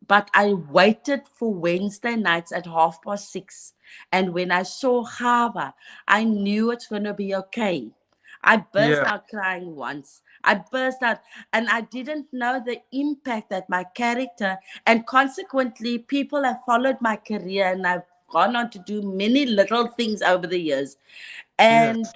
but I waited for Wednesday nights at 6:30, and when I saw Java, I knew it's going to be okay. I burst Yeah. out crying once. I burst out, and I didn't know the impact that my character, and consequently people have followed my career, and I've gone on to do many little things over the years. And Yes.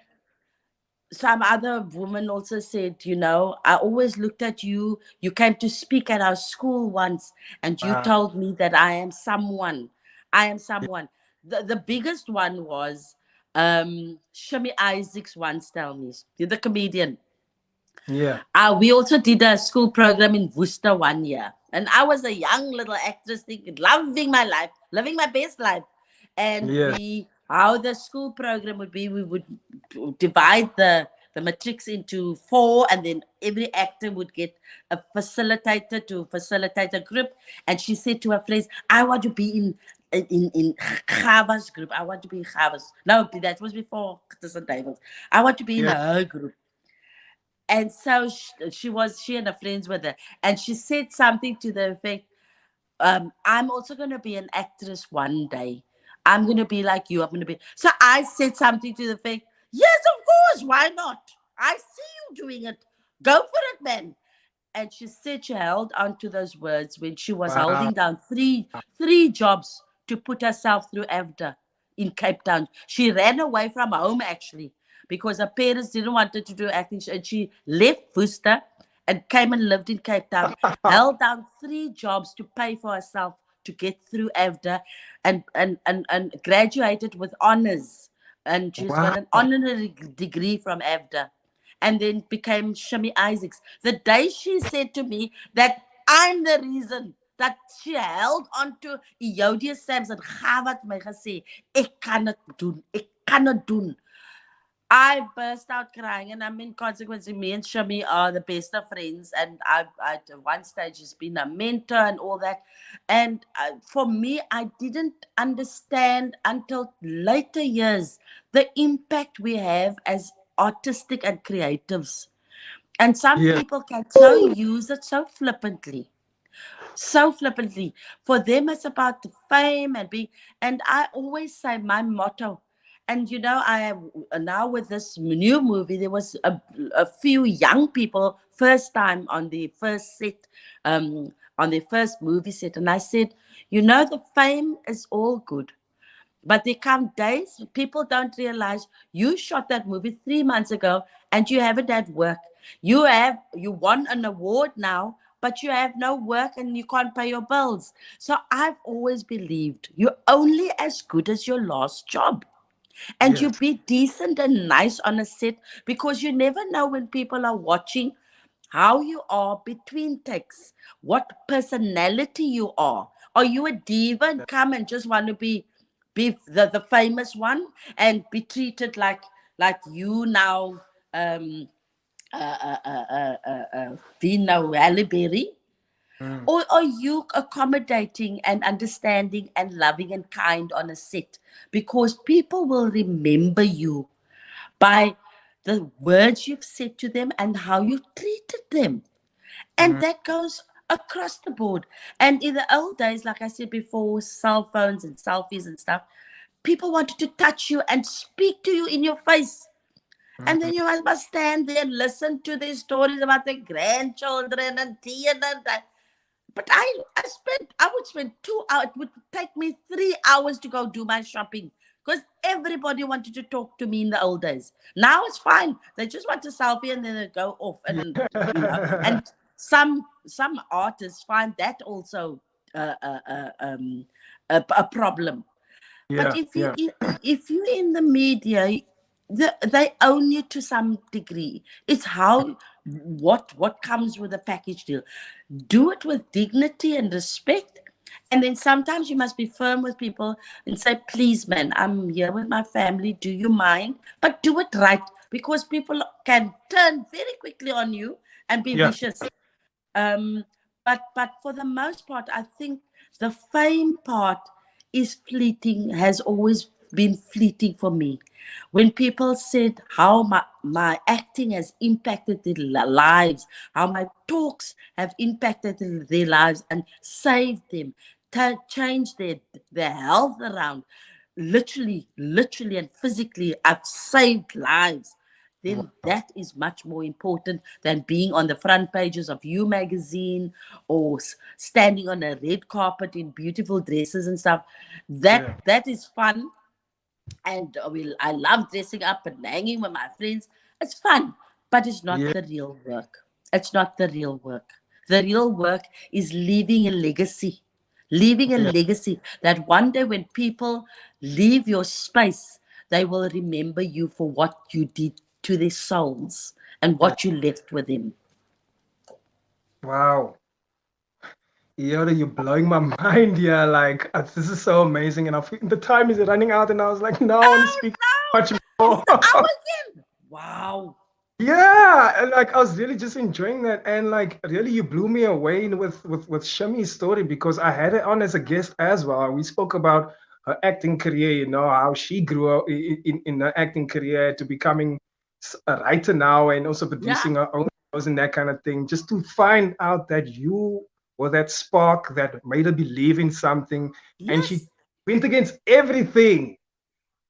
some other woman also said, I always looked at you. You came to speak at our school once, and you Wow. told me that I am someone. I am someone. The biggest one was Shimmy Isaacs once tell me, the comedian. Yeah. We also did a school program in Worcester one year. And I was a young little actress thinking, loving my life, living my best life. And Yes. how the school program would be, we would divide the the matrix into 4, and then every actor would get a facilitator to facilitate a group. And she said to her friends, I want to be in Chava's group. I want to be in Chava's. No, that was before Tussen Duiwels. I want to be in her group. And so she and her friends were there. And she said something to the effect, I'm also going to be an actress one day. I'm going to be like you. I'm going to be. So I said something to the effect, yes, of course. Why not? I see you doing it. Go for it, man. And she said she held on to those words when she was holding down three jobs to put herself through AFDA in Cape Town. She ran away from home, actually, because her parents didn't want her to do acting. And she left Worcester and came and lived in Cape Town, held down 3 jobs to pay for herself to get through AFDA, and graduated with honors. And she's got an honorary degree from AFDA. And then became Shimmy Isaacs. The day she said to me that I'm the reason that she held on to Euodia Samson, ga wat my gesê, ek kan het doen. I burst out crying, and I mean, consequently, me and Shami are the best of friends, and I've at one stage has been a mentor and all that. And for me, I didn't understand until later years the impact we have as artistic and creatives. And some people can so use it so flippantly. So flippantly. For them, it's about the fame and being. And I always say my motto. And you know, I now with this new movie, there was a few young people first time on the first set, on the first movie set, and I said, you know, the fame is all good, but there come days people don't realize you shot that movie 3 months ago and you haven't had work. You won an award now, but you have no work and you can't pay your bills. So I've always believed you're only as good as your last job. And you be decent and nice on a set, because you never know when people are watching how you are between takes, what personality you are. Are you a diva and come and just want to be the famous one and be treated like you now, Dino Halle Berry? Or are you accommodating and understanding and loving and kind on a set? Because people will remember you by the words you've said to them and how you've treated them. And that goes across the board. And in the old days, like I said before, cell phones and selfies and stuff, people wanted to touch you and speak to you in your face. And then you must stand there and listen to their stories about their grandchildren and tea and that. But I would spend 2 hours. It would take me 3 hours to go do my shopping, because everybody wanted to talk to me in the old days. Now it's fine. They just want a selfie and then they go off. And you know, and some artists find that also a problem. But if you're in the media, they own you to some degree. It's how what comes with a package deal. Do it with dignity and respect. And then sometimes you must be firm with people and say, please, man, I'm here with my family. Do you mind? But do it right, because people can turn very quickly on you and be vicious. But for the most part, I think the fame part is fleeting, has always been fleeting for me. When people said how my acting has impacted their lives, how my talks have impacted their lives and saved them, changed their health around, literally and physically, I've saved lives, then that is much more important than being on the front pages of You magazine or standing on a red carpet in beautiful dresses and stuff. That is fun. And I love dressing up and hanging with my friends. It's fun, but it's not the real work. It's not the real work. The real work is leaving a legacy. Leaving a legacy that one day when people leave your space, they will remember you for what you did to their souls and what you left with them. Wow. Yoda, you're blowing my mind. Yeah, like this is so amazing. And the time is running out, and I was like, no, I want to speak much more. Again. Wow. Yeah, and like I was really just enjoying that, and like really you blew me away with Shami's story because I had it on as a guest as well. We spoke about her acting career, you know, how she grew up in her acting career to becoming a writer now and also Yeah. producing her own shows and that kind of thing. Just to find out that you were that spark that made her believe in something, and she Yes. went against everything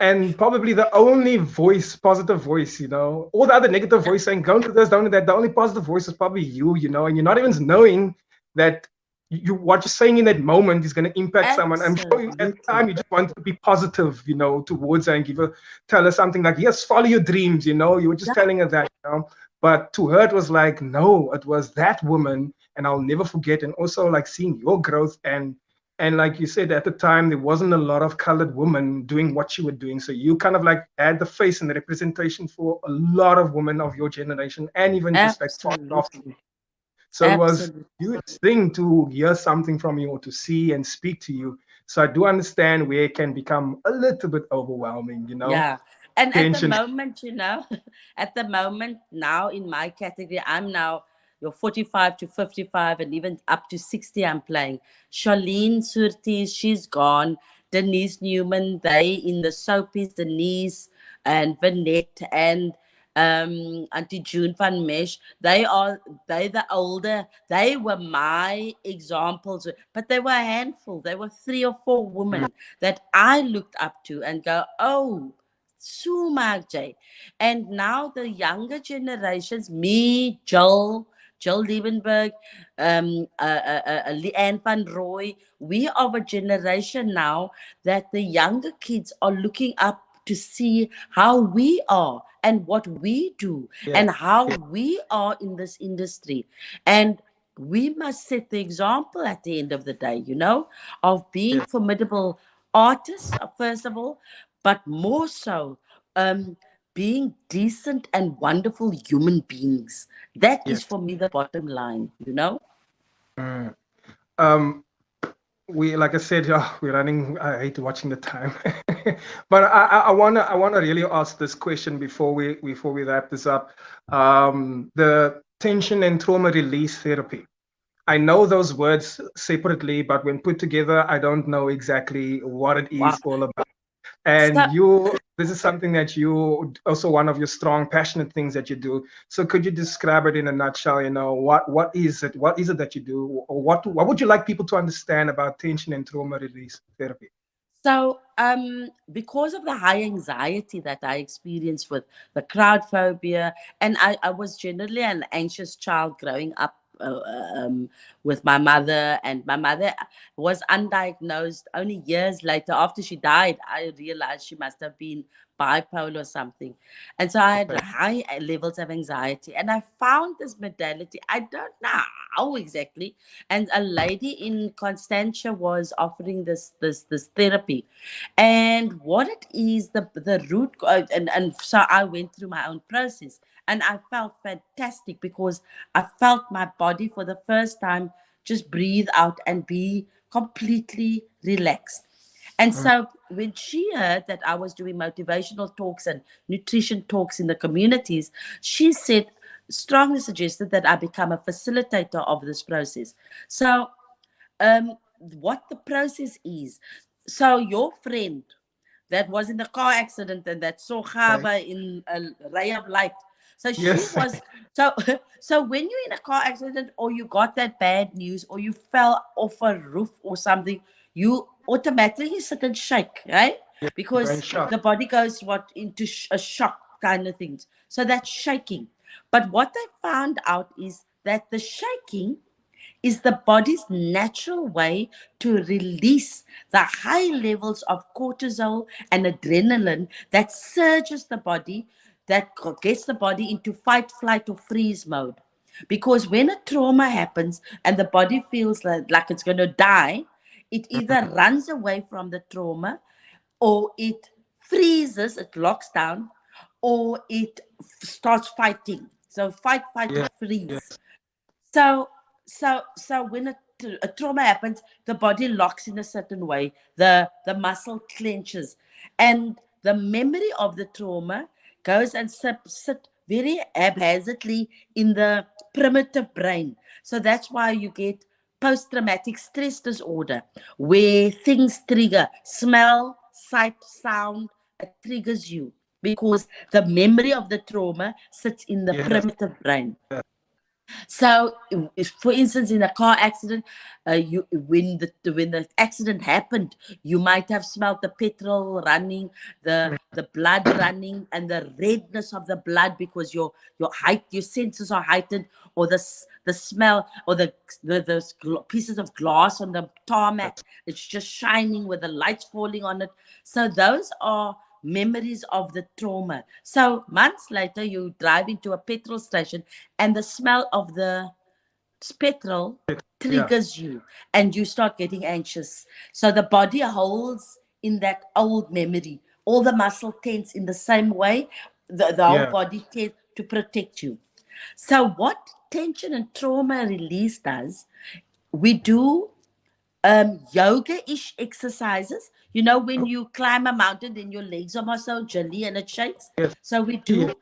and probably the only voice, positive voice, you know, all the other negative voice saying, don't do this, don't do that. The only positive voice is probably you know, and you're not even knowing that you what you're saying in that moment is going to impact someone. I'm sure you, at the Absolutely. time you just wanted to be positive, you know, towards her and tell her something like, yes, follow your dreams, you know, you were just Yeah. telling her that, you know. But to her, it was like, no, it was that woman, and I'll never forget. And also like seeing your growth and like you said, at the time, there wasn't a lot of colored women doing what you were doing. So you kind of like had the face and the representation for a lot of women of your generation and even just like far off. Absolutely. So it was Absolutely. a huge thing to hear something from you or to see and speak to you. So I do understand where it can become a little bit overwhelming, you know, Yeah. And at the tension. moment, at the moment now in my category, I'm now your 45 to 55 and even up to 60 I'm playing. Charlene Surtees, she's gone. Denise Newman, they in the soapies, Denise and Vanette and Auntie June van Mesh, they the older, they were my examples, but they were a handful. They were 3 or 4 women that I looked up to and go, oh, Sumac J. And now the younger generations, me, Jill Liebenberg, Leanne Van Roy, we are a generation now that the younger kids are looking up to see how we are and what we do Yeah, and how we are in this industry. And we must set the example at the end of the day, of being yeah, formidable artists, first of all, but more so, um, being decent and wonderful human beings. That yeah. is for me the bottom line. Mm. Um, we like I said, yeah, we're running. I hate watching the time, but I wanna really ask this question before we wrap this up. The tension and trauma release therapy. I know those words separately, but when put together, I don't know exactly what it Wow. is all about. So, And this is something that you also one of your strong, passionate things that you do. So could you describe it in a nutshell? You know, what is it? What is it that you do? Or what would you like people to understand about tension and trauma release therapy? because of the high anxiety that I experienced with the crowd phobia, and I was generally an anxious child growing up with my mother, and my mother was undiagnosed only years later after she died. I realized she must have been bipolar or something. And so I had Okay. high levels of anxiety, and I found this modality. I don't know how exactly, and a lady in Constantia was offering this therapy, and what it is, the root and so I went through my own process, and I felt fantastic because I felt my body for the first time just breathe out and be completely relaxed. And Mm, so when she heard that I was doing motivational talks and nutrition talks in the communities, she said, strongly suggested that I become a facilitator of this process. So, what the process is, so your friend that was in the car accident and that saw okay. Gaba in a ray of light. So she Yes. was so so when you're in a car accident or you got that bad news or you fell off a roof or something, you automatically sit and shake, right? Yeah, you go in Because shock. the body goes into a shock kind of things. So that's shaking. But what they found out is that the shaking is the body's natural way to release the high levels of cortisol and adrenaline that surges the body, that gets the body into fight, flight, or freeze mode. Because when a trauma happens and the body feels like it's going to die, it either runs away from the trauma or it freezes, it locks down, or it starts fighting. So fight, fight, or Yeah. freeze. Yes. So, so when a trauma happens, the body locks in a certain way. The muscle clenches, and the memory of the trauma goes and sit very haphazardly in the primitive brain. So that's why you get post-traumatic stress disorder, where things trigger smell, sight, sound, it triggers you because the memory of the trauma sits in the Yes. primitive brain. So, for instance, in a car accident, when the accident happened, you might have smelled the petrol running, the blood running, and the redness of the blood because your senses are heightened, or the smell, or the pieces of glass on the tarmac. It's just shining with the lights falling on it. So those are memories of the trauma. So months later, you drive into a petrol station and the smell of the petrol Yeah. triggers you and you start getting anxious. So the body holds in that old memory. All the muscle tense in the same way. The whole Yeah. body tends to protect you. So what tension and trauma release does, we do yoga-ish exercises. You know, when you climb a mountain, then your legs are more so jelly and it shakes. Yes. So we Yeah. do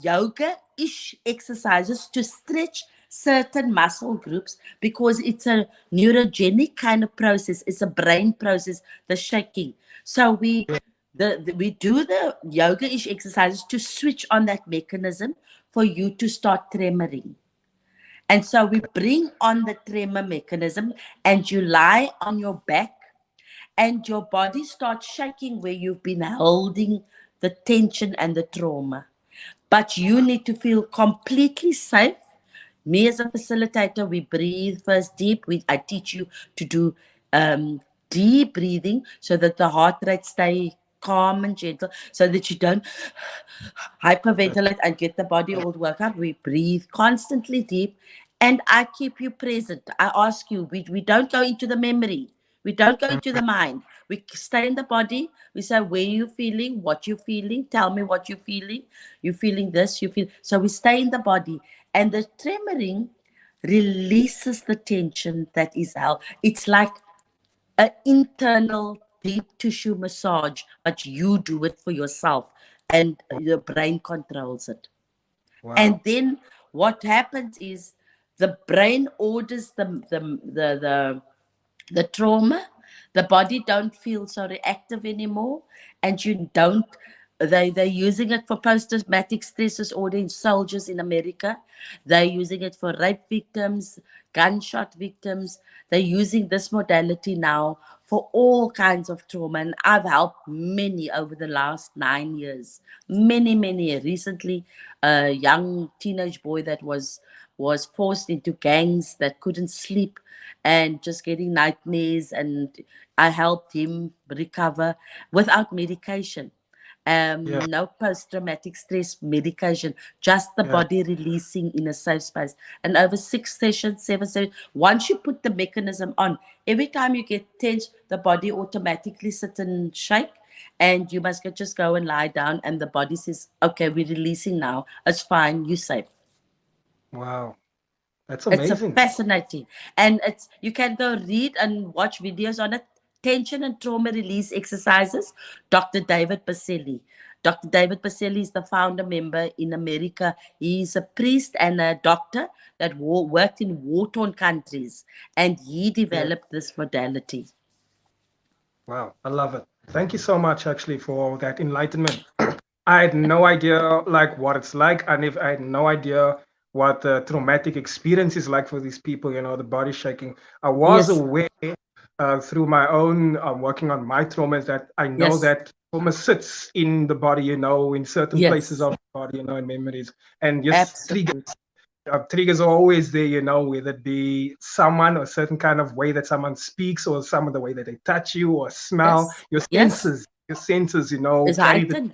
yoga-ish exercises to stretch certain muscle groups because it's a neurogenic kind of process. It's a brain process, the shaking. So we do the yoga-ish exercises to switch on that mechanism for you to start tremoring. And so we bring on the tremor mechanism and you lie on your back and your body starts shaking where you've been holding the tension and the trauma. But you need to feel completely safe. Me as a facilitator, we breathe first deep. I teach you to do deep breathing so that the heart rate stay calm and gentle, so that you don't hyperventilate and get the body all worked up. We breathe constantly deep, and I keep you present. I ask you, we don't go into the memory. We don't go into the mind. We stay in the body. We say, where you feeling, what you feeling, tell me what you're feeling. You feeling this, you feel. So we stay in the body. And the tremoring releases the tension that is held. It's like an internal deep tissue massage, but you do it for yourself and your brain controls it. Wow. And then what happens is the brain orders the trauma. The body don't feel so reactive anymore, and you don't. They're using it for post-traumatic stress disorder in soldiers in America. They're using it for rape victims, gunshot victims. They're using this modality now for all kinds of trauma. And I've helped many over the last 9 years. Many. Recently, a young teenage boy that was forced into gangs that couldn't sleep and just getting nightmares, and I helped him recover without medication. Yeah. No post-traumatic stress medication, just the Yeah. body releasing in a safe space. And over 6 sessions, 7 sessions, once you put the mechanism on, every time you get tense, the body automatically sit and shake, and you must just go and lie down, and the body says, okay, we're releasing now. It's fine, you're safe. Wow. That's It's a amazing. fascinating, and it's you can go read and watch videos on it. Tension and trauma release exercises. Dr. David Baselli. Dr. David Baselli is the founder member in America. He's a priest and a doctor that worked in war-torn countries, and he Yeah. developed this modality. Wow. I love it. Thank you so much actually for that enlightenment. I had no idea like what it's like, and if I had no idea what the traumatic experience is like for these people, the body shaking. I was Yes, aware through my own working on my traumas that I know yes, that trauma sits in the body, in certain places yes, of the body, in memories, and just absolutely. triggers are always there, whether it be someone or a certain kind of way that someone speaks, or some of the way that they touch you or smell. Yes, Your yes, senses, it's carry the heightened.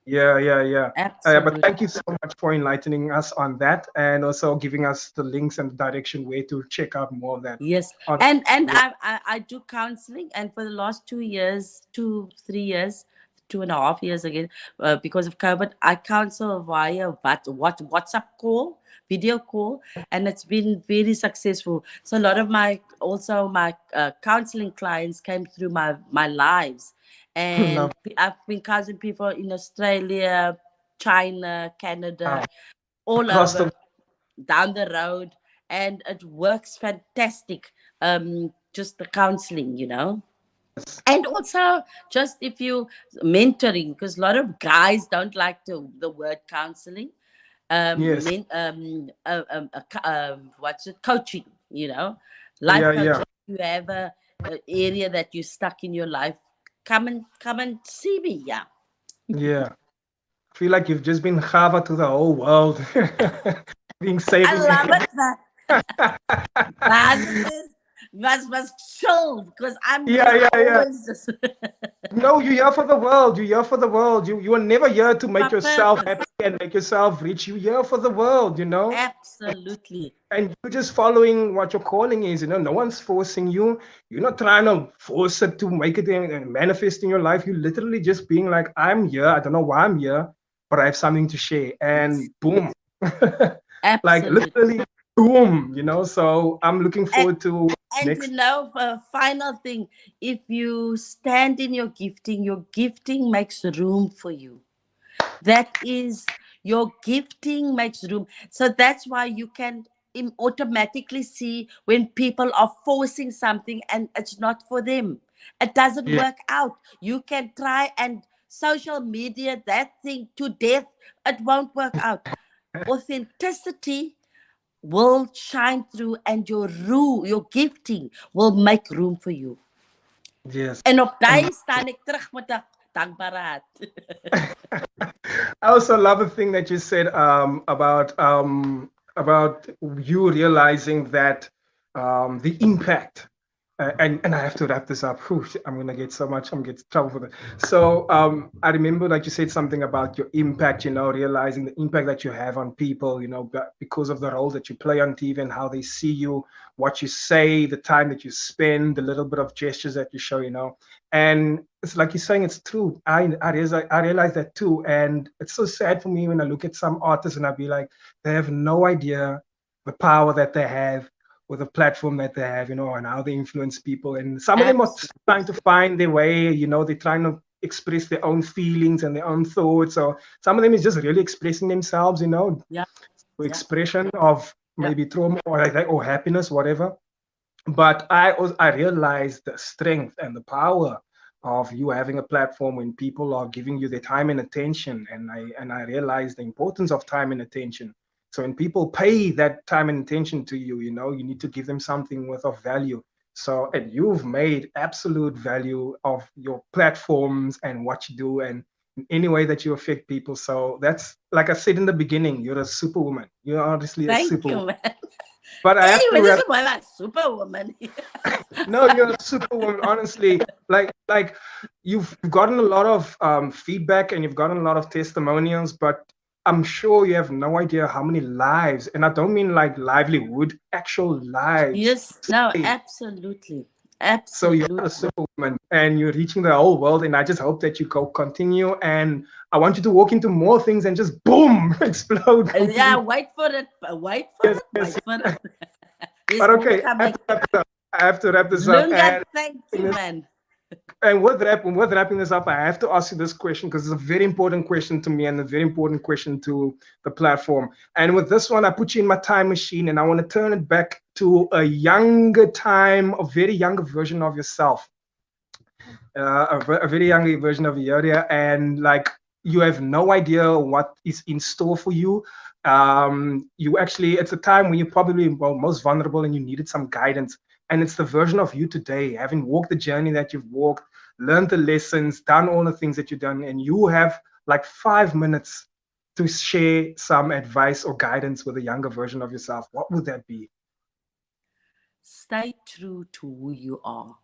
Yes, yeah. But absolutely. thank you so much for enlightening us on that, and also giving us the links and direction where to check out more of that. Yes, On and I do counseling, and for the last 2 years, 3 years, 2.5 years again, because of COVID, I counsel via WhatsApp call, video call, and it's been very successful. So a lot of my counseling clients came through my lives, Love. And I've been counseling people in Australia, China, Canada, all Across the over, down the road, and it works fantastic. Just the counseling, and also just if you mentoring, because a lot of guys don't like the word counseling. yes. What's it? Coaching, life Yeah, coaching. yeah, You have a area that you're stuck in your life. Come and see me. Yeah, yeah. Feel like you've just been Java to the whole world, being I saving. love it. My husband says must chill because I'm Yeah, just yeah, yeah. always just No, you're here for the world. You're here for the world. You are never here to my make yourself purpose. happy and make yourself rich. You're here for the world, Absolutely. and you're just following what your calling is. No one's forcing you. You're not trying to force it to make it and manifest in your life. You're literally just being like, I'm here. I don't know why I'm here, but I have something to share. And boom, like Absolutely. literally boom. So I'm looking And, forward to and next. a final thing, if you stand in your gifting makes room for you. That is, your gifting makes room. So that's why you can automatically see when people are forcing something and it's not for them. It doesn't Yeah. work out. You can try and social media that thing to death. It won't work out. Authenticity will shine through, and your gifting will make room for you. Yes. En op And daai staan ek terug met 'n dankbare hart. I also love the thing that you said about you realizing that the impact. And I have to wrap this up. Whew, I'm gonna get so much. I'm gonna get trouble for that. So I remember that you said something about your impact. Realizing the impact that you have on people. Because of the role that you play on TV and how they see you, what you say, the time that you spend, the little bit of gestures that you show. And it's like you're saying, it's true. I realize that too, and it's so sad for me when I look at some artists and I be like, they have no idea the power that they have with the platform that they have, and how they influence people. And some of them are Absolutely. trying to find their way, they're trying to express their own feelings and their own thoughts. So some of them is just really expressing themselves, Yeah. for Yeah. expression of Yeah. maybe trauma or happiness, whatever. But I realized the strength and the power of you having a platform when people are giving you their time and attention, and I realized the importance of time and attention. So when people pay that time and attention to you, you need to give them something worth of value. So, and you've made absolute value of your platforms and what you do, and in any way that you affect people. So that's, like I said in the beginning, you're a superwoman. You're honestly a Thank superwoman. you, man. But I have Hey, to this wrap. is my superwoman. No, you're a superwoman, honestly. Like you've gotten a lot of feedback and you've gotten a lot of testimonials, but I'm sure you have no idea how many lives, and I don't mean like livelihood, actual lives. Yes. No, absolutely. So you're a Absolutely. superwoman and you're reaching the whole world, and I just hope that you go continue, and I want you to walk into more things and just boom, explode Yeah, completely. wait for it. Wait for Yes, it. yes. Wait for it. There's But more okay, coming. I have to wrap this up. Lunga, thank you, man. And with wrapping this up, I have to ask you this question because it's a very important question to me and a very important question to the platform. And with this one, I put you in my time machine and I want to turn it back to a younger time, a very younger version of yourself, a very younger version of Euodia. And like, you have no idea what is in store for you. It's a time when you're probably most vulnerable and you needed some guidance. And it's the version of you today, having walked the journey that you've walked, learned the lessons, done all the things that you've done, and you have like 5 minutes to share some advice or guidance with a younger version of yourself. What would that be? Stay true to who you are,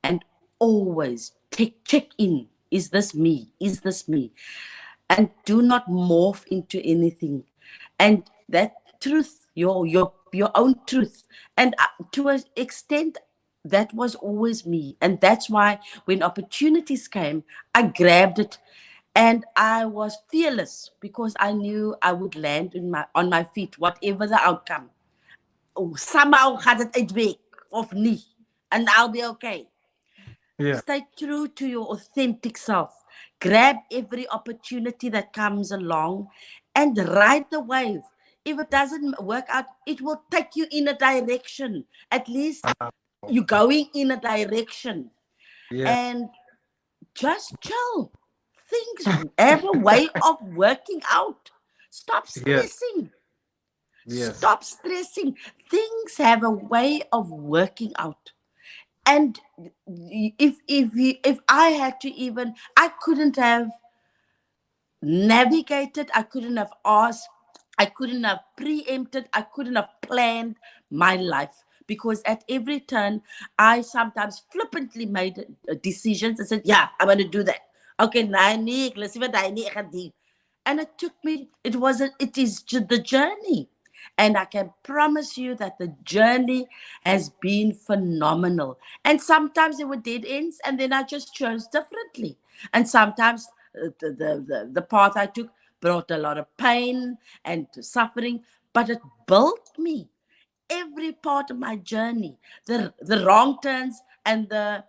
and always check in. Is this me? Is this me? And do not morph into anything. And that truth, your own truth, and to an extent, that was always me. And that's why when opportunities came, I grabbed it, and I was fearless because I knew I would land on my feet, whatever the outcome. Oh, somehow gaat het uitwerk of niet, and I'll be okay. Yeah. Stay true to your authentic self. Grab every opportunity that comes along and ride the wave. If it doesn't work out, it will take you in a direction. At least you're going in a direction. Yeah. And just chill. Things have a way of working out. Stop Yes. stressing. Yes. Stop stressing. Things have a way of working out. And if I had to even, I couldn't have navigated, I couldn't have asked, I couldn't have preempted, I couldn't have planned my life. Because at every turn, I sometimes flippantly made decisions and said, yeah, I'm going to do that. Okay, nou nee, let's see what I need to do. And it took me, it is the journey. And I can promise you that the journey has been phenomenal. And sometimes there were dead ends, and then I just chose differently. And sometimes the path I took brought a lot of pain and suffering, but it built me. Every part of my journey, the wrong turns and the,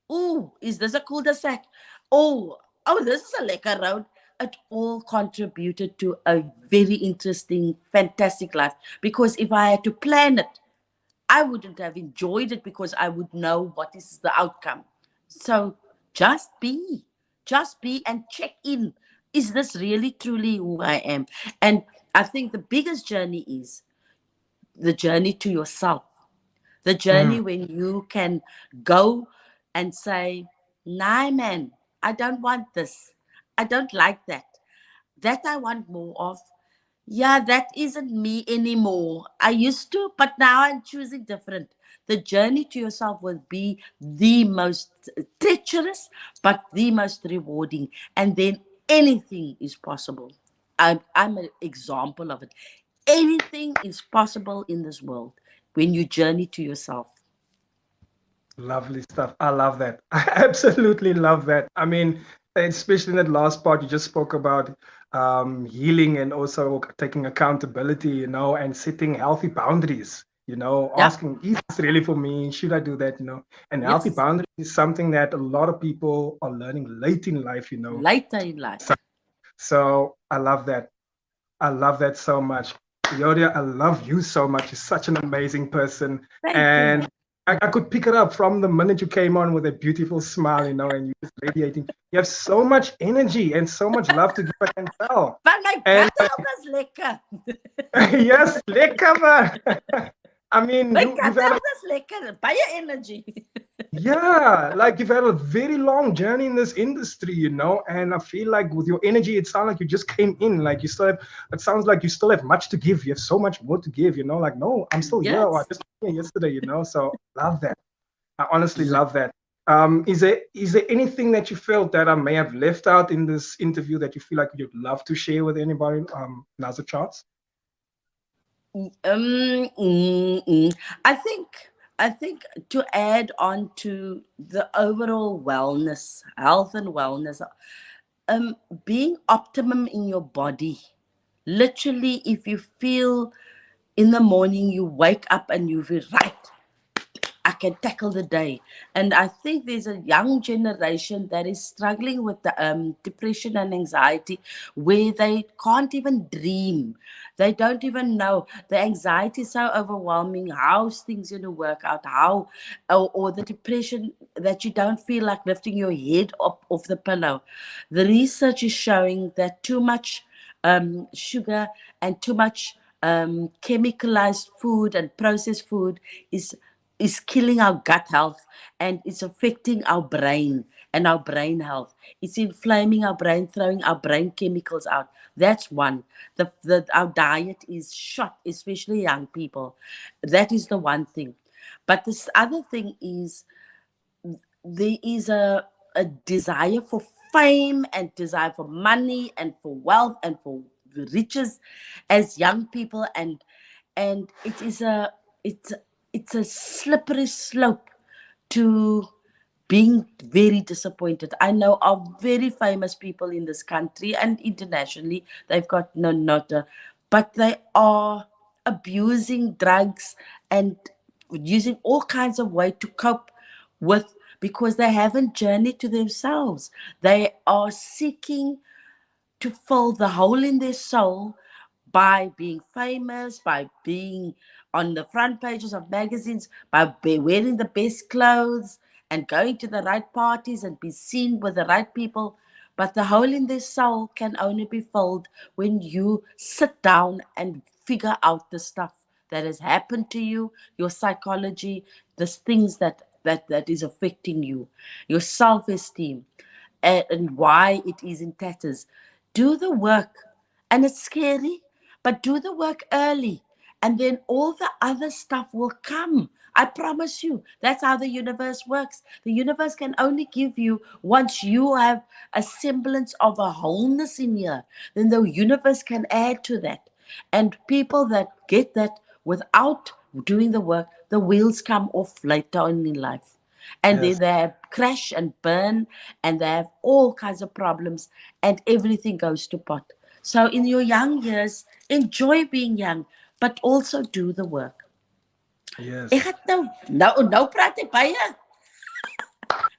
oh, is this a cul-de-sac? Oh, this is a lekker road. It all contributed to a very interesting, fantastic life. Because if I had to plan it, I wouldn't have enjoyed it because I would know what is the outcome. So just be and check in. Is this really truly who I am? And I think the biggest journey is the journey to yourself. The journey when you can go and say, nah, man, I don't want this. I don't like that. That I want more of. Yeah, that isn't me anymore. I used to, but now I'm choosing different. The journey to yourself will be the most treacherous, but the most rewarding. And then anything is possible. I'm an example of it. Anything is possible in this world when you journey to yourself. Lovely stuff. I love that. I absolutely love that. I mean, especially in that last part, you just spoke about healing and also taking accountability, and setting healthy boundaries, Yeah. asking, is this really for me? Should I do that? And healthy Yes. boundaries is something that a lot of people are learning late in life. Later in life. So I love that. I love that so much. Yodia, I love you so much. You're such an amazing person. Thank you, And man. I could pick it up from the minute you came on with a beautiful smile, and you're just radiating. You have so much energy and so much love to give, I can tell. But my And gut health is lekker. yes, lekker man. I mean, My you've gut had a health is lekker. Baie energy. yeah, like you've had a very long journey in this industry, and I feel like with your energy, it sounds like you just came in, like you still have, it sounds like you still have much to give. You have so much more to give, like, no, I'm still here. Or I Yes. just came here yesterday. So love that. I honestly Yeah. love that. Is there anything that you felt that I may have left out in this interview that you feel like you'd love to share with anybody? Now's the chance. I think to add on to the overall wellness, health and wellness, being optimum in your body. Literally, if you feel in the morning you wake up and you feel right, I can tackle the day. And I think there's a young generation that is struggling with the depression and anxiety where they can't even dream. They don't even know. The anxiety is so overwhelming. How's things going to work out? How, or the depression that you don't feel like lifting your head up off the pillow. The research is showing that too much sugar and too much chemicalized food and processed food is killing our gut health, and it's affecting our brain and our brain health. It's inflaming our brain, throwing our brain chemicals out. That's one. Our diet is shot, especially young people. That is the one thing. But this other thing is there is a desire for fame and desire for money and for wealth and for riches as young people, and it's it's a slippery slope to being very disappointed. I know of very famous people in this country and internationally. They've got no nota, but they are abusing drugs and using all kinds of way to cope with because they haven't journeyed to themselves. They are seeking to fill the hole in their soul by being famous, by being on the front pages of magazines, by wearing the best clothes and going to the right parties and be seen with the right people. But the hole in their soul can only be filled when you sit down and figure out the stuff that has happened to you, your psychology, the things that is affecting you, your self-esteem, and why it is in tatters. Do the work, and it's scary, but do the work early, and then all the other stuff will come. I promise you. That's how the universe works. The universe can only give you once you have a semblance of a wholeness in here. Then the universe can add to that. And people that get that without doing the work, the wheels come off later on in life. And Yes. then they have crash and burn, and they have all kinds of problems, and everything goes to pot. So in your young years, enjoy being young, but also do the work. Yes. Ek het nou praat ek baie.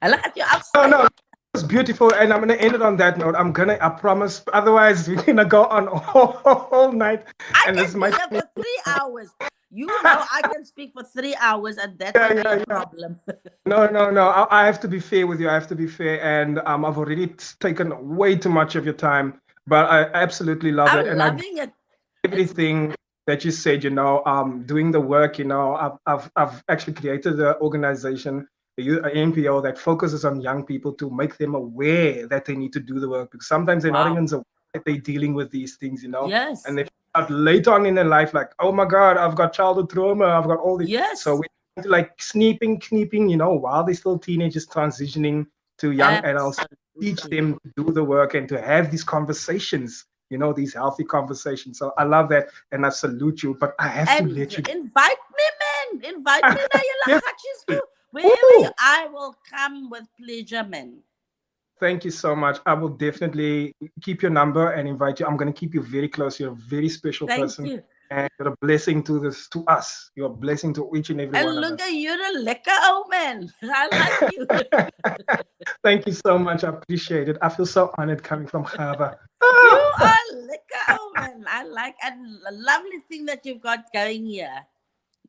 Hulle gaan jou No, afsny. no, it's beautiful, and I'm gonna end it on that note. I promise. Otherwise, we're gonna go on all night, I and can this might. speak for 3 hours. You know I can speak for 3 hours, and that Yeah, will be yeah, a yeah. problem. No, no, no. I have to be fair with you. I have to be fair, and I've already taken way too much of your time. But I absolutely love it, I'm and I loving it. It's everything that you said, doing the work, I've actually created an organization, a NPO that focuses on young people to make them aware that they need to do the work because sometimes they're not wow. even aware that they're dealing with these things, Yes. and they start later on in their life like, oh my God, I've got childhood trauma, I've got all this. Yes. So we're like kneeping, while they're still teenagers transitioning to young adults, teach Absolutely. them to do the work and to have these conversations, these healthy conversations. So I love that and I salute you, but I have to And let you invite me, man. Invite me na julle Yes. gatjies toe. Wherever Ooh. you, I will come with pleasure, man. Thank you so much. I will definitely keep your number and invite you. I'm going to keep you very close. You're a very special Thank person. you. And you're a blessing to us. You're a blessing to each and every And one of look us. at you, the lekker old man. I like you. Thank you so much. I appreciate it. I feel so honored coming from Hava. You are lekker old man. I like, and a lovely thing that you've got going here.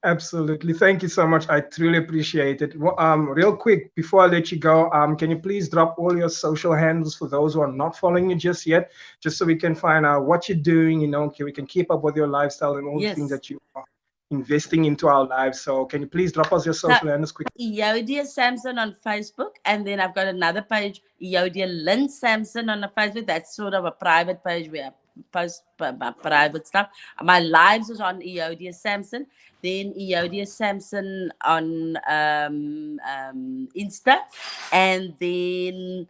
Absolutely. Thank you so much. I truly appreciate it. Real quick, before I let you go, can you please drop all your social handles for those who are not following you just yet, just so we can find out what you're doing, we can keep up with your lifestyle and all the things Yes. that you are investing into our lives. So can you please drop us your So, social handles quickly? Euodia Samson on Facebook, and then I've got another page, Euodia Samson on the Facebook. That's sort of a private page where I post my private stuff. My lives is on Euodia Samson, then Euodia Samson on Insta, and then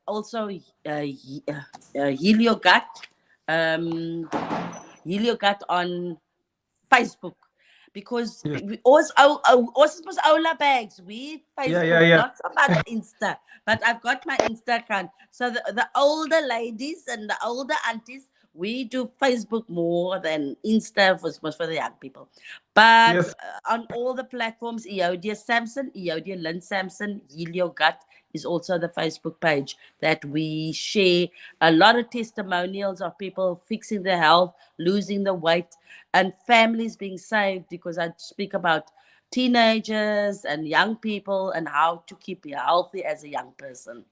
also Heliogut, Heliogut on Facebook. Because Yes. we also was Ola bags. We Facebook, Yeah. not so much Insta. But I've got my Insta account. So the older ladies and the older aunties, we do Facebook more than Insta was for the young people. But Yes. on all the platforms, Euodia Samson, Euodia Lynn Samson, Helio Gut is also the Facebook page that we share a lot of testimonials of people fixing their health, losing the weight, and families being saved, because I speak about teenagers and young people and how to keep you healthy as a young person.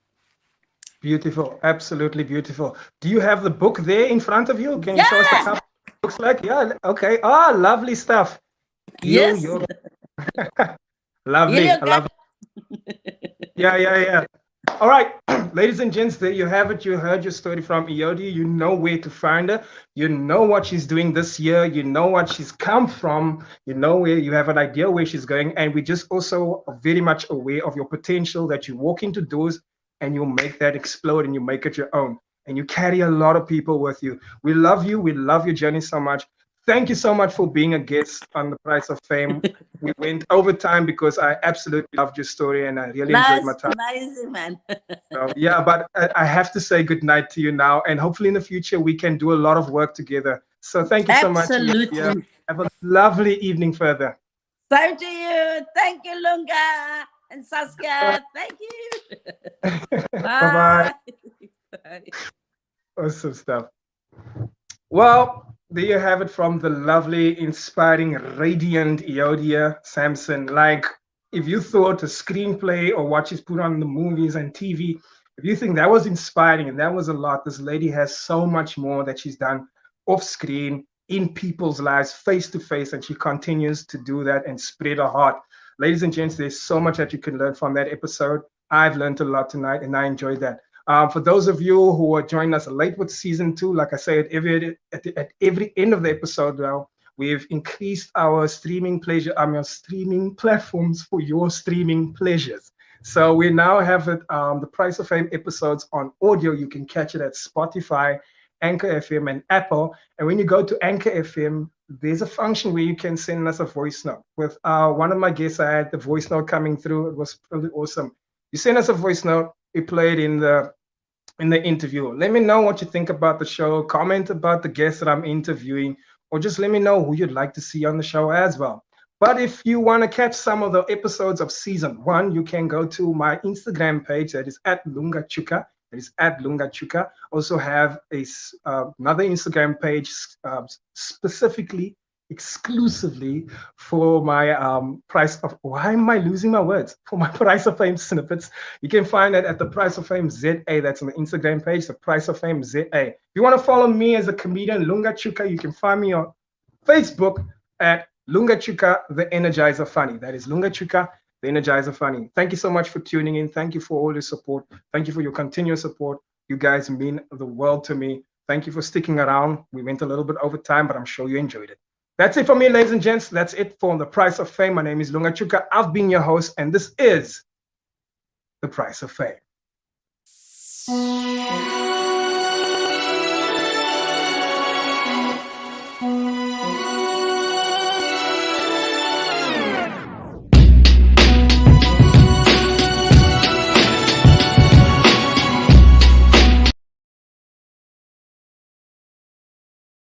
Beautiful. Absolutely beautiful. Do you have the book there in front of you? Can you show us the Yeah. cover? Looks like, yeah. Okay. Ah, lovely stuff. Yes. You're lovely. Helio I love Gut. it. Yeah. All right, ladies and gents, there you have it. You heard your story from Euodia. You know where to find her. You know what she's doing this year. You know what she's come from. You know where you have an idea where she's going. And we just also are very much aware of your potential that you walk into doors and you make that explode and you make it your own. And you carry a lot of people with you. We love you. We love your journey so much. Thank you so much for being a guest on the Price of Fame. We went over time because I absolutely loved your story and I really enjoyed my That's time. amazing, man. So, yeah, but I have to say good night to you now, and hopefully in the future we can do a lot of work together. So thank you so much. Absolutely. Yeah, have a lovely evening further. Same to you. Thank you, Lunga. And Saskia, thank you. Bye-bye. Bye. Awesome stuff. Well, there you have it from the lovely, inspiring, radiant Euodia Samson. Like, if you thought a screenplay or what she's put on the movies and TV, if you think that was inspiring and that was a lot, this lady has so much more that she's done off screen, in people's lives, face to face, and she continues to do that and spread her heart. Ladies and gents, there's so much that you can learn from that episode. I've learned a lot tonight and I enjoyed that. For those of you who are joining us late with season 2, like I say, at every end of the episode now, we've increased our streaming pleasure, streaming platforms for your streaming pleasures. So we now have it, the Price of Fame episodes on audio. You can catch it at Spotify, Anchor FM, and Apple. And when you go to Anchor FM, there's a function where you can send us a voice note. With one of my guests, I had the voice note coming through. It was really awesome. You send us a voice note, we play it in the interview. Let me know what you think about the show. Comment about the guests that I'm interviewing, or just let me know who you'd like to see on the show as well. But if you want to catch some of the episodes of season 1, you can go to my Instagram page. That is at Lunga Chuka. That is at Lunga Chuka. Also have another Instagram page specifically, exclusively for my Price of, why am I losing my words? For my Price of Fame snippets. You can find that at the Price of Fame ZA. That's on the Instagram page, the Price of Fame ZA. If you want to follow me as a comedian, Lunga Chuka, you can find me on Facebook at Lunga Chuka, the Energizer Funny. That is Lunga Chuka, the Energizer Funny. Thank you so much for tuning in. Thank you for all your support. Thank you for your continuous support. You guys mean the world to me. Thank you for sticking around. We went a little bit over time, but I'm sure you enjoyed it. That's it for me, ladies and gents. That's it for The Price of Fame. My name is Lunga Chuka. I've been your host, and this is The Price of Fame.